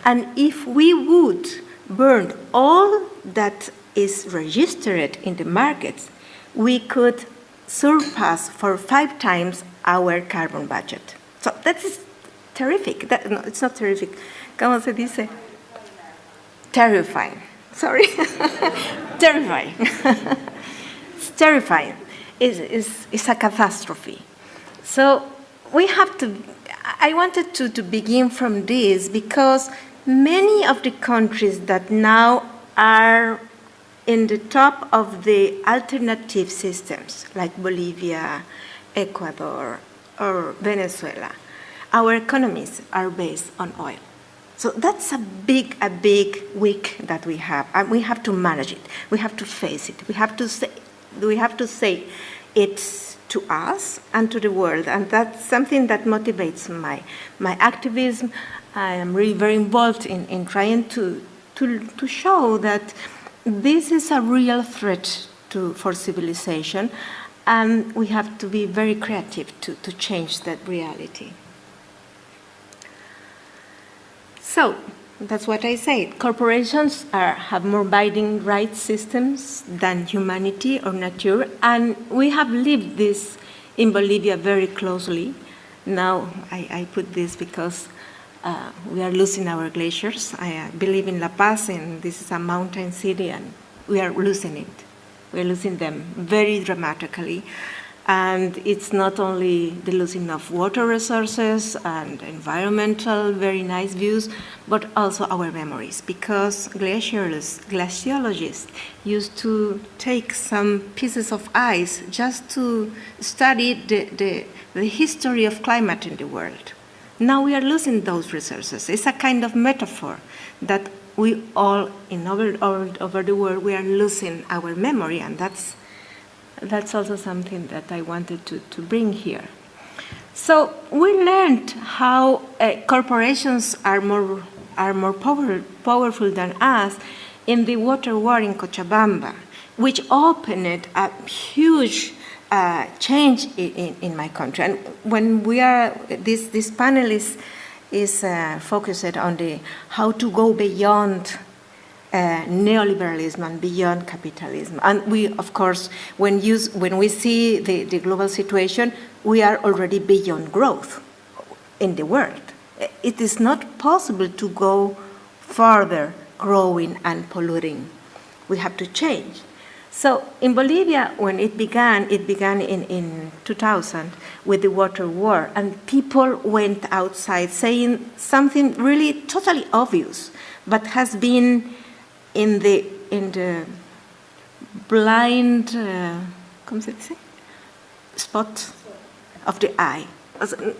And if we would burn all that is registered in the markets, we could surpass for 5 times our carbon budget. So that is terrific. No, it's not terrific. ¿Cómo se dice? Terrifying. Sorry. Terrifying. It's terrifying. It's a catastrophe. So we have to, I wanted to begin from this because many of the countries that now are in the top of the alternative systems, like Bolivia, Ecuador, or Venezuela, our economies are based on oil. So that's a big weak that we have, and we have to manage it. We have to face it. We have to say it's to us and to the world, and that's something that motivates my activism. I am really very involved in trying to show that this is a real threat for civilization, and we have to be very creative to change that reality. So that's what I said. Corporations have more binding rights systems than humanity or nature, and we have lived this in Bolivia very closely. Now I put this because we are losing our glaciers. I believe in La Paz, and this is a mountain city, and we are losing it. We are losing them very dramatically. And it's not only the losing of water resources and environmental, very nice views, but also our memories, because glaciologists used to take some pieces of ice just to study the history of climate in the world. Now we are losing those resources. It's a kind of metaphor that we all, all over the world, we are losing our memory, and that's also something that I wanted to bring here. So we learned how corporations are more powerful than us in the water war in Cochabamba, which opened a huge change in my country. And when we are, this panel is focused on how to go beyond neoliberalism and beyond capitalism. And we, of course, when we see the global situation, we are already beyond growth in the world. It is not possible to go further growing and polluting. We have to change. So in Bolivia, when it began in 2000 with the water war, and people went outside saying something really totally obvious, but has been in the blind spot of the eye.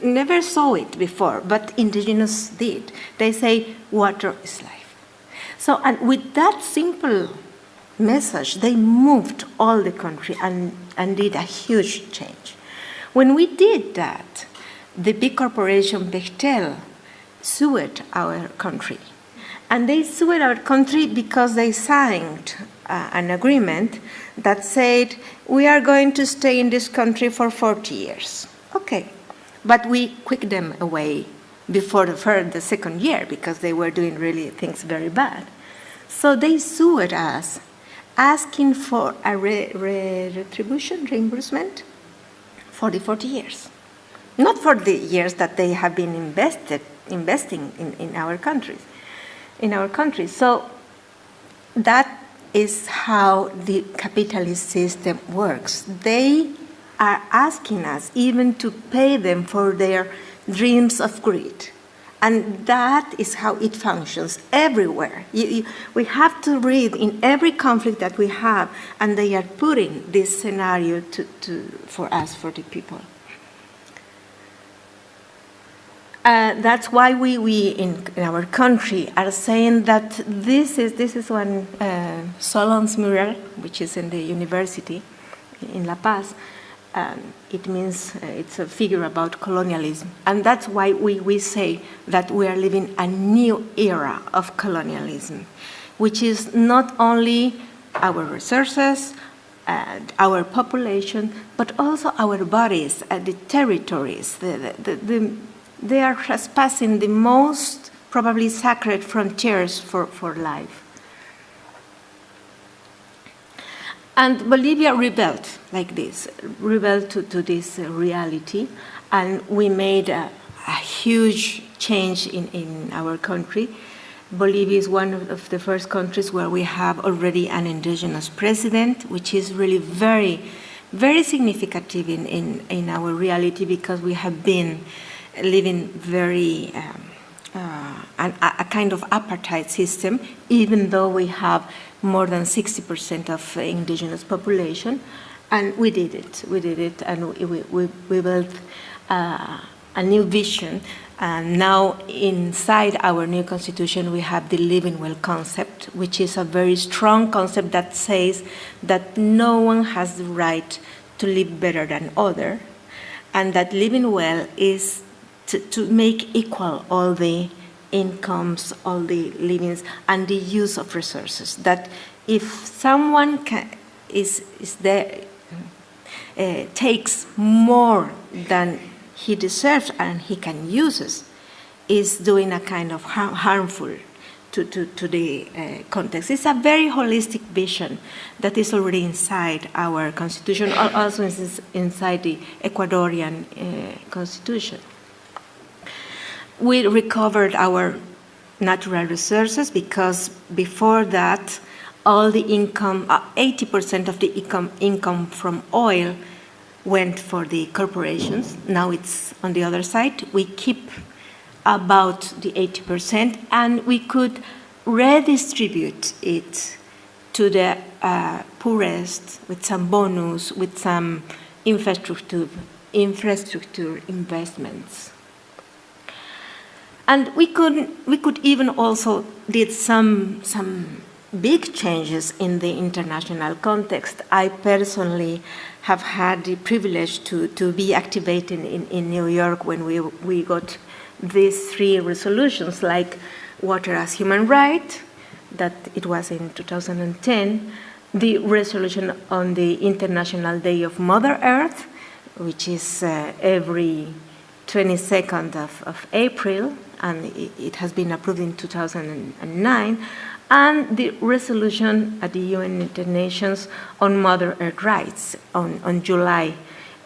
Never saw it before, but indigenous did. They say water is life. So, and with that simple message, they moved all the country and did a huge change. When we did that, the big corporation Bechtel sued our country. And they sued our country because they signed an agreement that said, we are going to stay in this country for 40 years. Okay, but we kicked them away before the second year because they were doing really things very bad. So they sued us, asking for a reimbursement for the 40 years. Not for the years that they have been investing in our countries. So that is how the capitalist system works. They are asking us even to pay them for their dreams of greed. And that is how it functions everywhere. We have to read in every conflict that we have, and they are putting this scenario for us, for the people. That's why we in our country are saying that this is one Solon's mural, which is in the university in La Paz. It means it's a figure about colonialism. And that's why we say that we are living a new era of colonialism, which is not only our resources, our population, but also our bodies, the territories, they are trespassing the most probably sacred frontiers for life. And Bolivia rebelled like this, rebelled to this reality, and we made a huge change in our country. Bolivia is one of the first countries where we have already an indigenous president, which is really very, very significant in our reality, because we have been living very a kind of apartheid system, even though we have more than 60% of indigenous population, and we did it, and we built a new vision. And now inside our new constitution, we have the living well concept, which is a very strong concept that says that no one has the right to live better than other, and that living well is to make equal all the incomes, all the livings, and the use of resources. That if someone takes more than he deserves and he can use it, is doing a kind of harmful to the context. It's a very holistic vision that is already inside our constitution, also inside the Ecuadorian constitution. We recovered our natural resources because before that, all the income, 80% of the income from oil went for the corporations. Now it's on the other side. We keep about the 80%, and we could redistribute it to the poorest with some bonus, with some infrastructure investments. And we could even also did some big changes in the international context. I personally have had the privilege to be activated in New York when we got these 3 resolutions, like water as human right, that it was in 2010, the resolution on the International Day of Mother Earth, which is every 22nd of April, and it has been approved in 2009, and the resolution at the UN United Nations on Mother Earth rights on July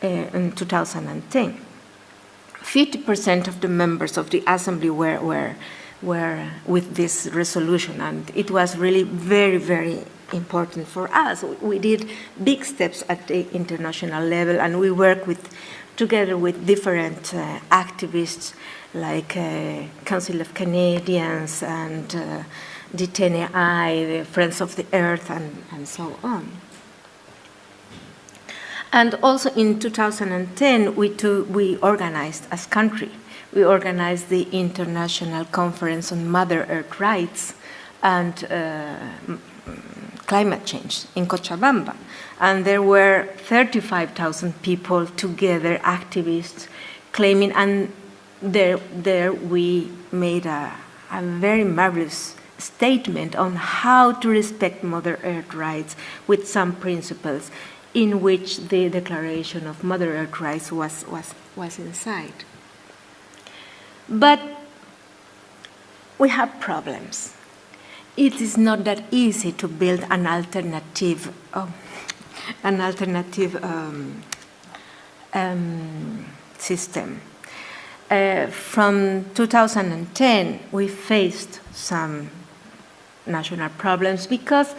in 2010. 50% of the members of the Assembly were with this resolution, and it was really very, very important for us. We did big steps at the international level, and we work together with different activists like Council of Canadians and the TNI, the Friends of the Earth, and so on. And also in 2010, we organized as country. We organized the International Conference on Mother Earth Rights and Climate Change in Cochabamba. And there were 35,000 people together, activists, claiming, and there we made a very marvelous statement on how to respect Mother Earth rights with some principles in which the Declaration of Mother Earth Rights was inside. But we have problems. It is not that easy to build an alternative system. From 2010, we faced some national problems because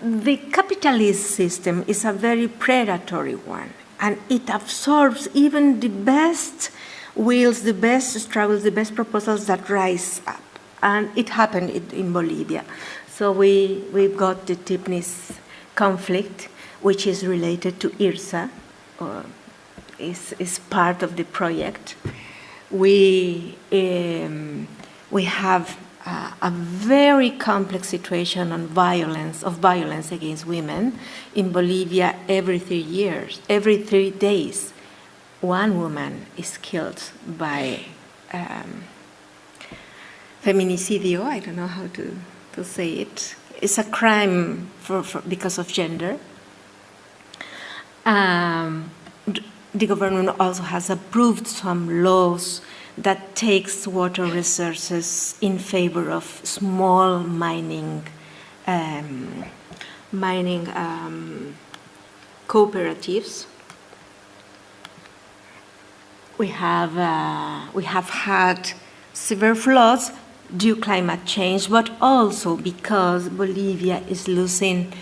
the capitalist system is a very predatory one, and it absorbs even the best wills, the best struggles, the best proposals that rise up. And it happened in Bolivia. So we've got the Tipnis conflict, which is related to IRSA, or is part of the project. We have a very complex situation on violence against women. In Bolivia, every 3 days, one woman is killed by feminicidio. I don't know how to say it. It's a crime because of gender. The government also has approved some laws that takes water resources in favor of small mining cooperatives. We have had severe floods due to climate change, but also because Bolivia is losing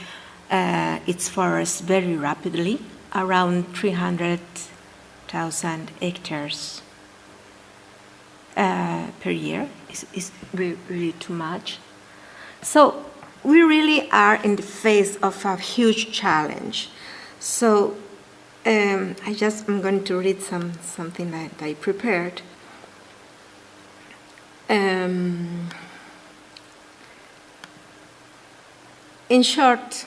its forests very rapidly, around 300,000 hectares per year is really too much. So we really are in the face of a huge challenge. So I'm going to read something that I prepared. In short,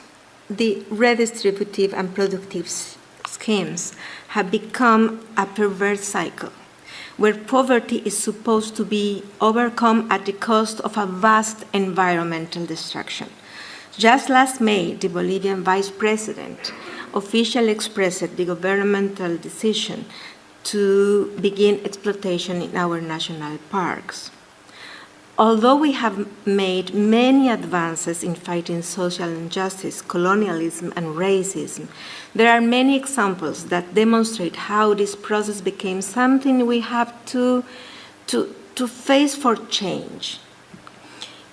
the redistributive and productive schemes have become a perverse cycle, where poverty is supposed to be overcome at the cost of a vast environmental destruction. Just last May, the Bolivian vice president officially expressed the governmental decision to begin exploitation in our national parks. Although we have made many advances in fighting social injustice, colonialism, and racism, there are many examples that demonstrate how this process became something we have to face for change.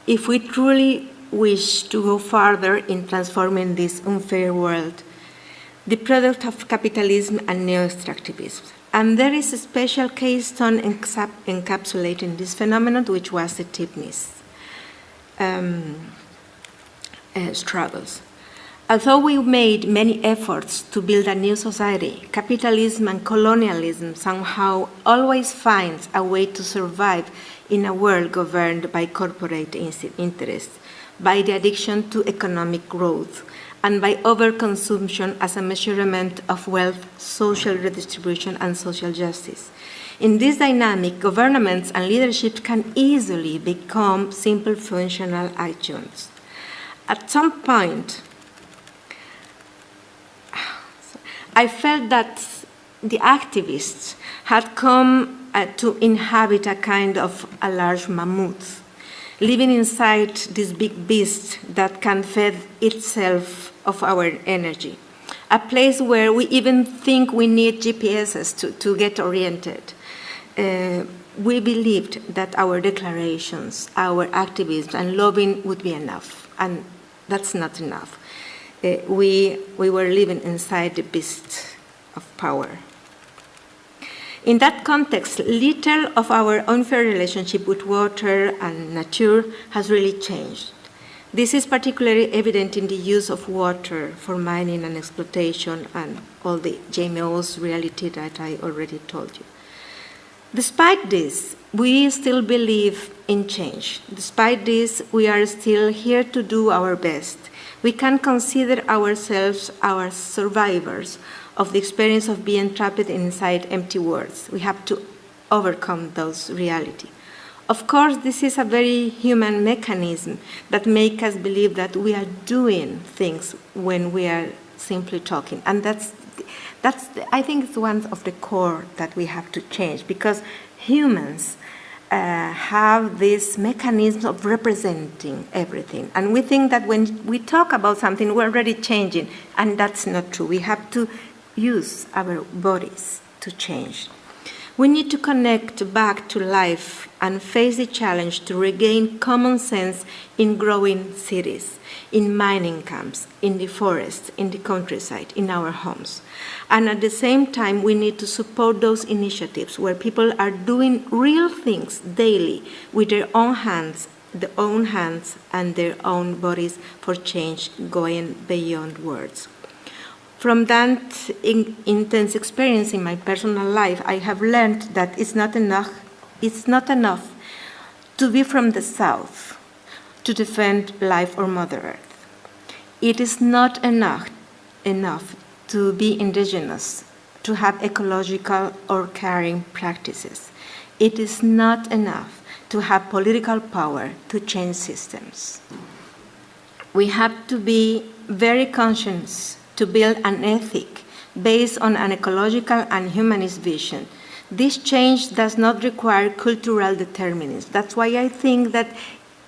If we truly wish to go further in transforming this unfair world, the product of capitalism and neo-extractivism. And there is a special keystone encapsulating this phenomenon, which was the Tibnis struggles. Although we made many efforts to build a new society, capitalism and colonialism somehow always finds a way to survive in a world governed by corporate interests, by the addiction to economic growth, and by overconsumption as a measurement of wealth, social redistribution, and social justice. In this dynamic, governments and leadership can easily become simple functional agents. At some point, I felt that the activists had come to inhabit a kind of a large mammoth, living inside this big beast that can feed itself of our energy, a place where we even think we need GPSs to get oriented. We believed that our declarations, our activism, and lobbying would be enough, and that's not enough. We were living inside the beast of power. In that context, little of our unfair relationship with water and nature has really changed. This is particularly evident in the use of water for mining and exploitation and all the GMOs reality that I already told you. Despite this, we still believe in change. Despite this, we are still here to do our best. We can consider ourselves our survivors of the experience of being trapped inside empty words. We have to overcome those reality. Of course, this is a very human mechanism that makes us believe that we are doing things when we are simply talking. And that's I think it's one of the core that we have to change, because humans have this mechanism of representing everything. And we think that when we talk about something, we're already changing, and that's not true. We have to use our bodies to change. We need to connect back to life and face the challenge to regain common sense in growing cities, in mining camps, in the forests, in the countryside, in our homes. And at the same time, we need to support those initiatives where people are doing real things daily with their own hands and their own bodies for change going beyond words. From that intense experience in my personal life, I have learned that it's not enough to be from the South to defend life or Mother Earth. It is not enough to be indigenous, to have ecological or caring practices. It is not enough to have political power to change systems. We have to be very conscious to build an ethic based on an ecological and humanist vision. This change does not require cultural determinism. That's why I think that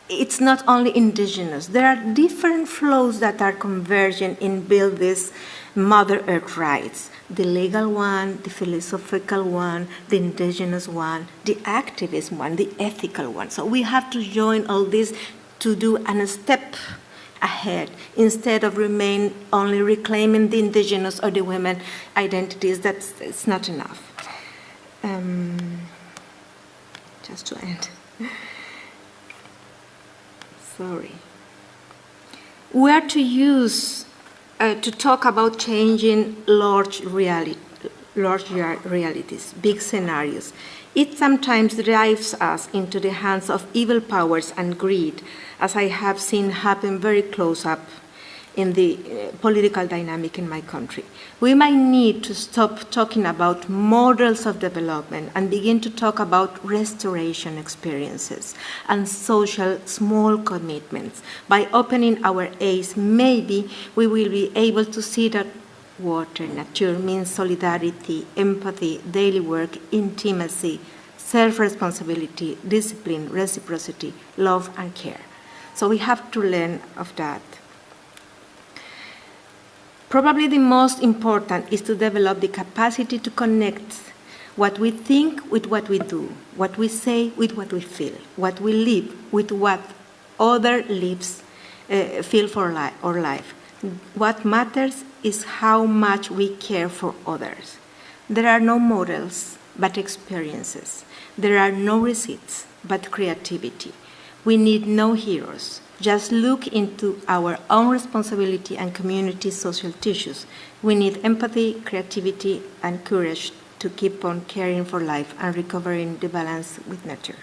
it's not only indigenous. There are different flows that are converging in build this Mother Earth rights. The legal one, the philosophical one, the indigenous one, the activist one, the ethical one. So we have to join all this to do a step ahead, instead of remain only reclaiming the indigenous or the women identities. It's not enough. Just to end. Sorry. We are to use to talk about changing large realities, big scenarios. It sometimes drives us into the hands of evil powers and greed, as I have seen happen very close up in the political dynamic in my country. We might need to stop talking about models of development and begin to talk about restoration experiences and social small commitments. By opening our eyes, maybe we will be able to see that water, nature means solidarity, empathy, daily work, intimacy, self-responsibility, discipline, reciprocity, love, and care. So we have to learn of that. Probably the most important is to develop the capacity to connect what we think with what we do, what we say with what we feel, what we live with what other lives feel for our life. What matters is how much we care for others. There are no models, but experiences. There are no receipts, but creativity. We need no heroes. Just look into our own responsibility and community social tissues. We need empathy, creativity, and courage to keep on caring for life and recovering the balance with nature.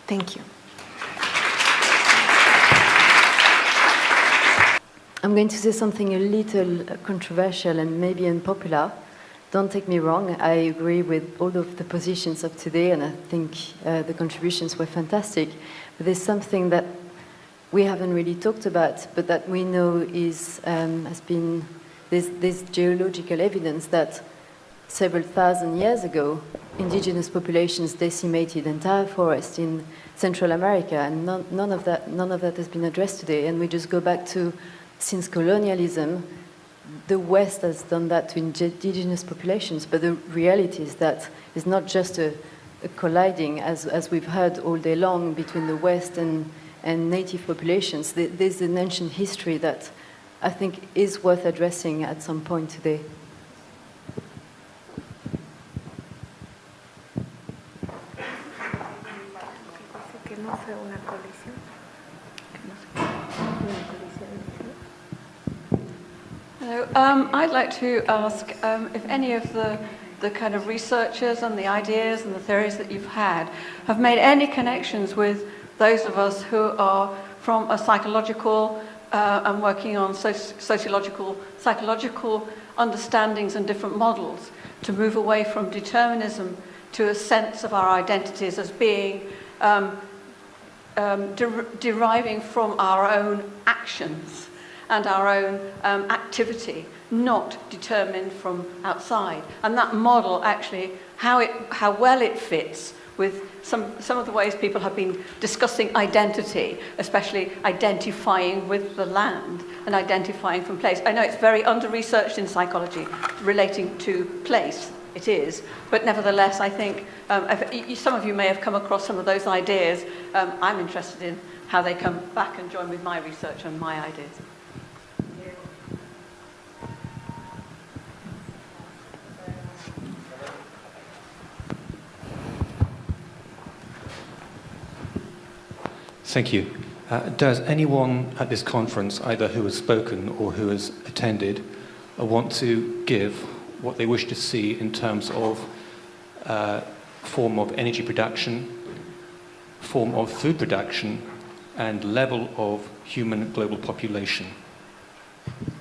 Thank you. I'm going to say something a little controversial and maybe unpopular. Don't take me wrong, I agree with all of the positions of today, and I think the contributions were fantastic. But there's something that we haven't really talked about, but that we know is, has been, there's geological evidence that several thousand years ago, indigenous populations decimated entire forests in Central America, and none of that has been addressed today. And we just go back to, since colonialism, the West has done that to indigenous populations, but the reality is that it's not just a colliding, as we've heard all day long, between the West and native populations. There's an ancient history that I think is worth addressing at some point today. Hello. I'd like to ask if any of the kind of researchers and the ideas and the theories that you've had have made any connections with those of us who are from a psychological and working on psychological understandings and different models to move away from determinism to a sense of our identities as being deriving from our own actions and our own activity, not determined from outside. And that model actually, how well it fits with some of the ways people have been discussing identity, especially identifying with the land and identifying from place. I know it's very under-researched in psychology relating to place, it is, but nevertheless I think some of you may have come across some of those ideas. I'm interested in how they come back and join with my research and my ideas. Thank you. Does anyone at this conference, either who has spoken or who has attended, want to give what they wish to see in terms of form of energy production, form of food production, and level of human global population? Does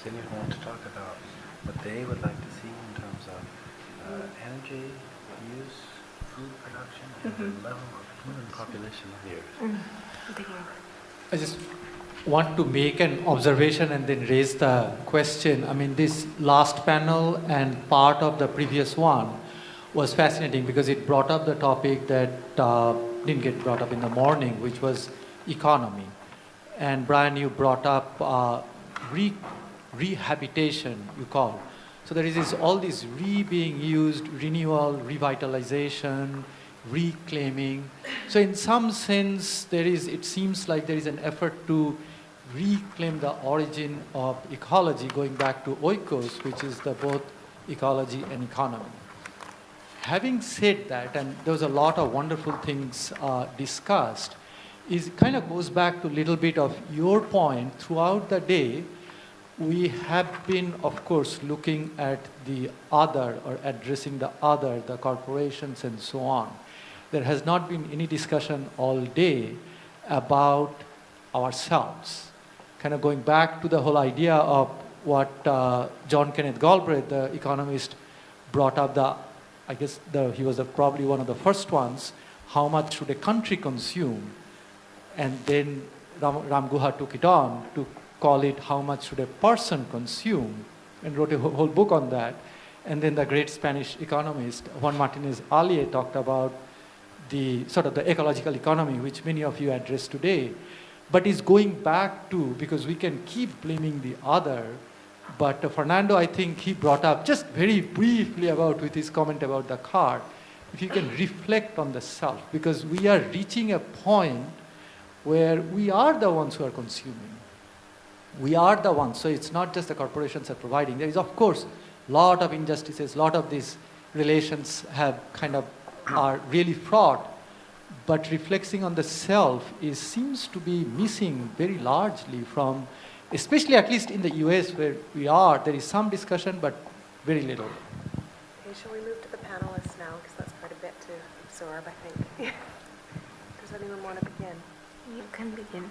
anyone want to talk about what they would like to see in terms of energy use, food production, and the level of human population here? I just want to make an observation and then raise the question. I mean, this last panel and part of the previous one was fascinating because it brought up the topic that didn't get brought up in the morning, which was economy. And Brian, you brought up rehabilitation, you call. So there is all this being used, renewal, revitalization, reclaiming. So in some sense, it seems like there is an effort to reclaim the origin of ecology, going back to oikos, which is both ecology and economy. Having said that, and there was a lot of wonderful things discussed, it kind of goes back to a little bit of your point. Throughout the day, we have been, of course, looking at the other or addressing the other, the corporations and so on. There has not been any discussion all day about ourselves. Kind of going back to the whole idea of what John Kenneth Galbraith, the economist, brought up, he was probably one of the first ones, how much should a country consume? And then Ram Guha took it on to call it how much should a person consume, and wrote a whole book on that. And then the great Spanish economist, Juan Martinez Allier, talked about the sort of the ecological economy, which many of you addressed today. But is going back to, because we can keep blaming the other, but Fernando, I think he brought up just very briefly with his comment about the car, if you can reflect on the self, because we are reaching a point where we are the ones who are consuming. We are the ones. So it's not just the corporations are providing. There is, of course, a lot of injustices, a lot of these relations are really fraught. But reflecting on the self seems to be missing very largely from, especially at least in the US where we are, there is some discussion, but very little. Okay, shall we move to the panelists now? Because that's quite a bit to absorb, I think. Does anyone want to begin? You can begin.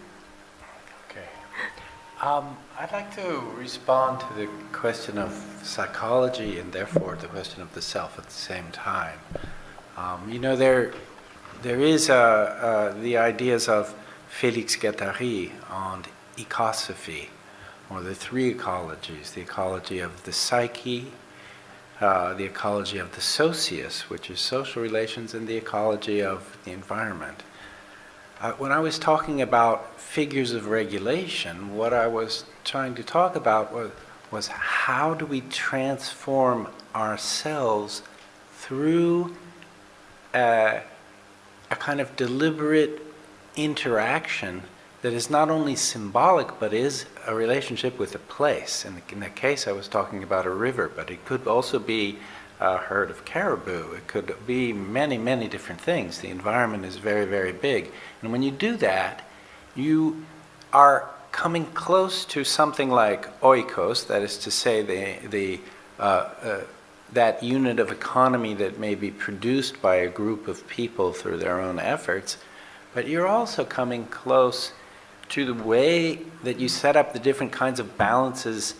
Okay. I'd like to respond to the question of psychology and therefore the question of the self at the same time. There is the ideas of Félix Guattari on ecosophy, or the three ecologies: the ecology of the psyche, the ecology of the socius, which is social relations, and the ecology of the environment. When I was talking about figures of regulation, what I was trying to talk about was how do we transform ourselves through a kind of deliberate interaction that is not only symbolic but is a relationship with a place. In that case I was talking about a river, but it could also be a herd of caribou. It could be many, many different things. The environment is very, very big. And when you do that, you are coming close to something like oikos, that is to say that unit of economy that may be produced by a group of people through their own efforts, but you're also coming close to the way that you set up the different kinds of balances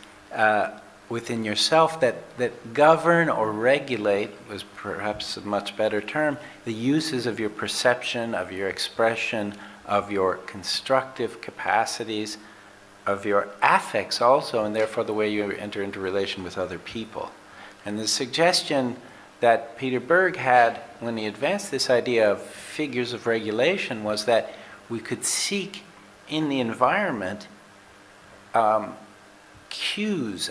within yourself that govern or regulate, was perhaps a much better term, the uses of your perception, of your expression, of your constructive capacities, of your affects also, and therefore the way you enter into relation with other people. And the suggestion that Peter Berg had when he advanced this idea of figures of regulation was that we could seek in the environment cues,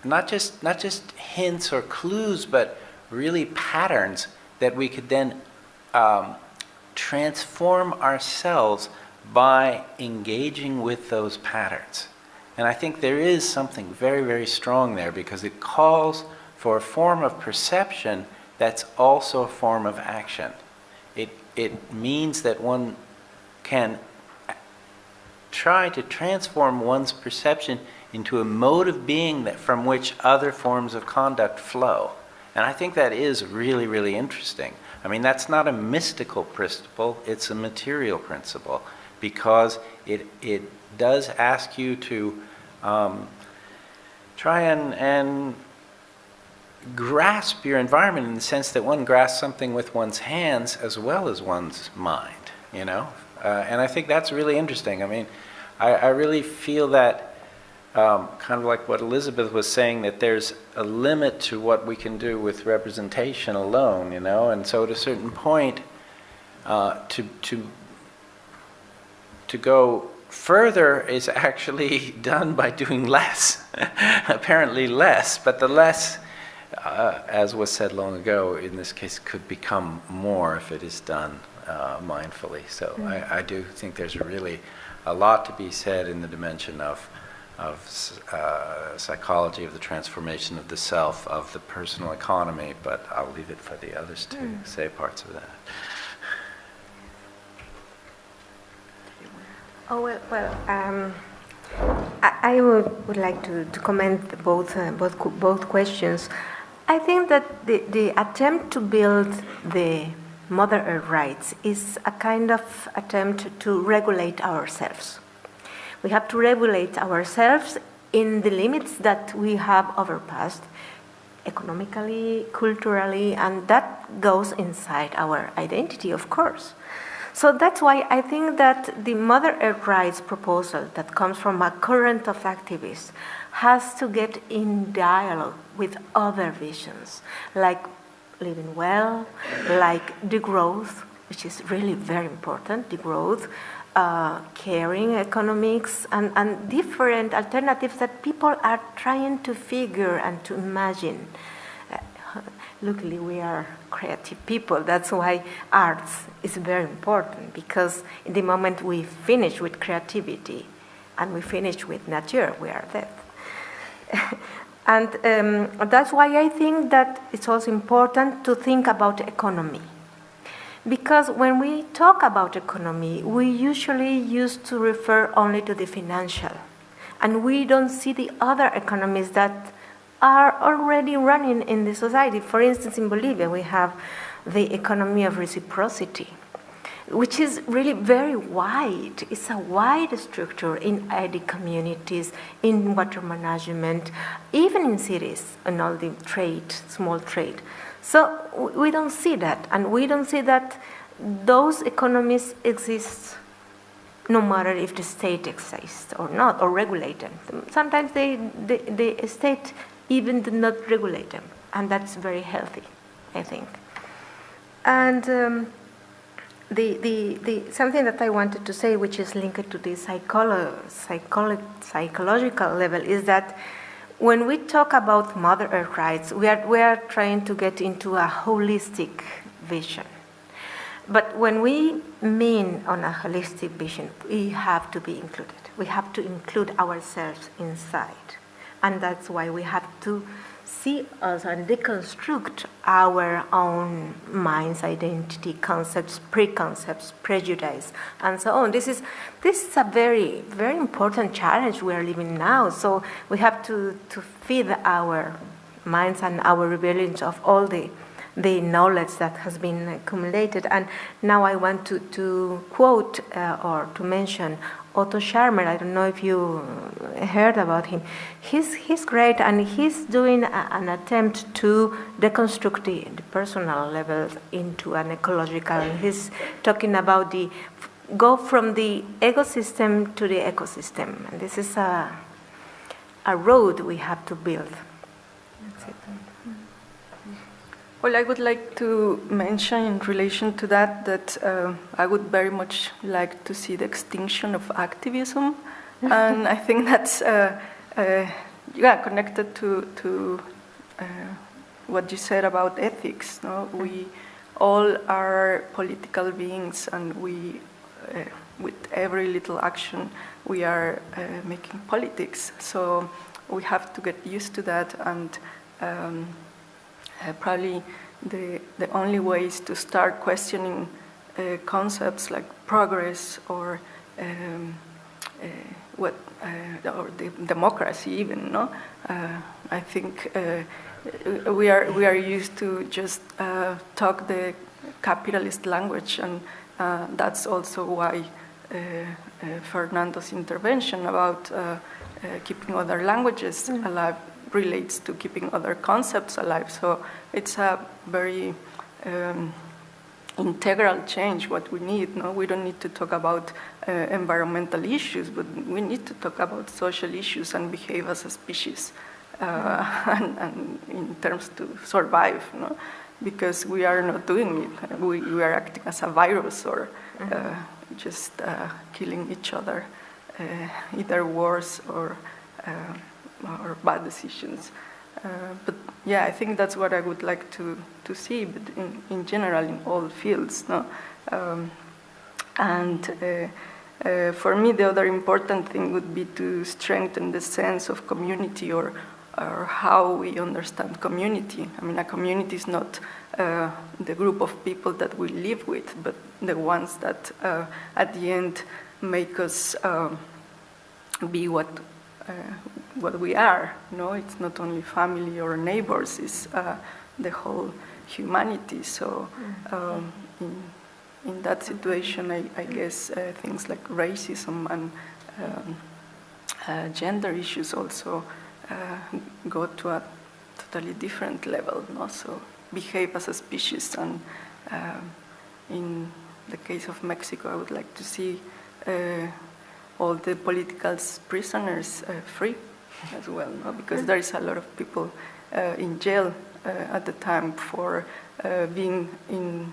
not just hints or clues, but really patterns that we could then transform ourselves by engaging with those patterns. And I think there is something very, very strong there, because it calls for a form of perception that's also a form of action. It means that one can try to transform one's perception into a mode of being from which other forms of conduct flow. And I think that is really, really interesting. I mean, that's not a mystical principle, it's a material principle, because it does ask you to try and grasp your environment in the sense that one grasps something with one's hands as well as one's mind, and I think that's really interesting. I mean, I really feel that kind of like what Elizabeth was saying, that there's a limit to what we can do with representation alone, and so at a certain point to go further is actually done by doing less, apparently less, but the less, as was said long ago, in this case could become more if it is done mindfully. So I do think there's really a lot to be said in the dimension of psychology, of the transformation of the self, of the personal economy, but I'll leave it for the others to say parts of that. Oh, I would like to comment both questions. I think that the attempt to build the Mother Earth rights is a kind of attempt to regulate ourselves. We have to regulate ourselves in the limits that we have overpassed, economically, culturally, and that goes inside our identity, of course. So that's why I think that the Mother Earth rights proposal that comes from a current of activists has to get in dialogue with other visions, like living well, like degrowth, which is really very important, degrowth, caring economics, and different alternatives that people are trying to figure and to imagine. luckily we are creative people. That's why arts is very important, because in the moment we finish with creativity and we finish with nature, we are dead. And that's why I think that it's also important to think about economy. Because when we talk about economy, we usually used to refer only to the financial. And we don't see the other economies that are already running in the society. For instance, in Bolivia, we have the economy of reciprocity, which is really very wide. It's a wide structure in ID communities, in water management, even in cities, and all the trade, small trade. So we don't see that, and we don't see that those economies exist no matter if the state exists or not, or regulate them. Sometimes the state even do not regulate them, and that's very healthy, I think. And something that I wanted to say, which is linked to the psychological level, is that when we talk about Mother Earth rights, we are trying to get into a holistic vision. But when we mean on a holistic vision, we have to be included. We have to include ourselves inside. And that's why we have to see us and deconstruct our own minds, identity, concepts, preconcepts, prejudice, and so on. This is a very, very important challenge we are living now. So we have to feed our minds and our rebellions of all the knowledge that has been accumulated. And now I want to quote or to mention Otto Sherman. I don't know if you heard about him. He's great, and he's doing an attempt to deconstruct the personal level into an ecological. And he's talking about go from the ecosystem to the ecosystem. And this is a road we have to build. That's it. Well, I would like to mention in relation to that I would very much like to see the extinction of activism, and I think that's connected to what you said about ethics. No, we all are political beings, and we, with every little action, we are making politics. So we have to get used to that, and probably the only way is to start questioning concepts like progress or or the democracy even. No, I think we are used to just talk the capitalist language, and that's also why Fernando's intervention about keeping other languages alive relates to keeping other concepts alive. So it's a very integral change what we need. No, we don't need to talk about environmental issues, but we need to talk about social issues and behave as a species, and in terms to survive. No, because we are not doing it. We are acting as a virus, or just killing each other, either wars or bad decisions. But yeah, I think that's what I would like to see, but in general, in all fields. No? For me, the other important thing would be to strengthen the sense of community, or how we understand community. I mean, a community is not the group of people that we live with, but the ones that at the end make us be what we are. No, it's not only family or neighbors; it's the whole humanity. So, in that situation, I guess things like racism and gender issues also go to a totally different level. No, so behave as a species, and in the case of Mexico, I would like to see all the political prisoners free as well, no? Because there is a lot of people in jail at the time for being in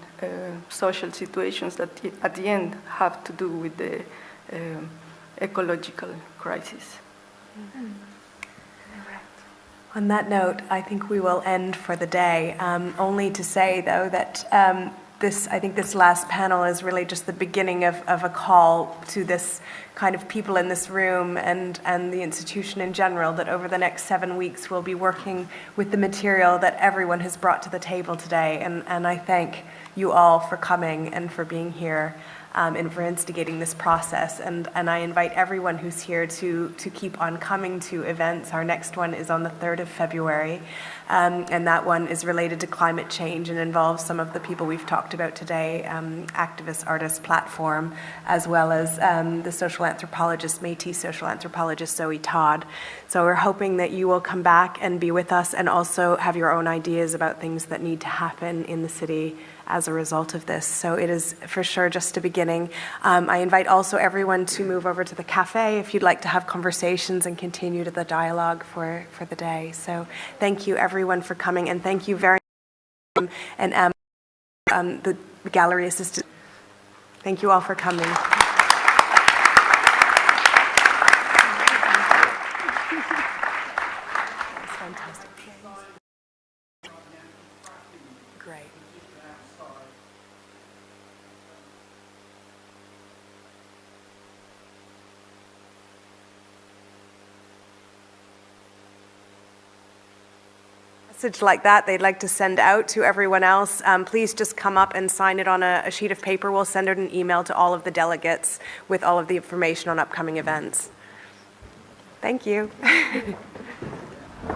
social situations that at the end have to do with the ecological crisis. On that note, I think we will end for the day. Only to say, though, that I think this last panel is really just the beginning of a call to this kind of people in this room and the institution in general, that over the next 7 weeks we'll be working with the material that everyone has brought to the table today. And I thank you all for coming and for being here. And for instigating this process. And I invite everyone who's here to keep on coming to events. Our next one is on the 3rd of February, and that one is related to climate change and involves some of the people we've talked about today, activist artist platform, as well as the social anthropologist, Métis social anthropologist Zoe Todd. So we're hoping that you will come back and be with us and also have your own ideas about things that need to happen in the city as a result of this. So it is for sure just a beginning. I invite also everyone to move over to the cafe if you'd like to have conversations and continue to the dialogue for the day. So thank you everyone for coming, and thank you very much, and the gallery assistant. Thank you all for coming. That's fantastic. Great. Message like that they'd like to send out to everyone else, please just come up and sign it on a sheet of paper. We'll send out an email to all of the delegates with all of the information on upcoming events. Thank you.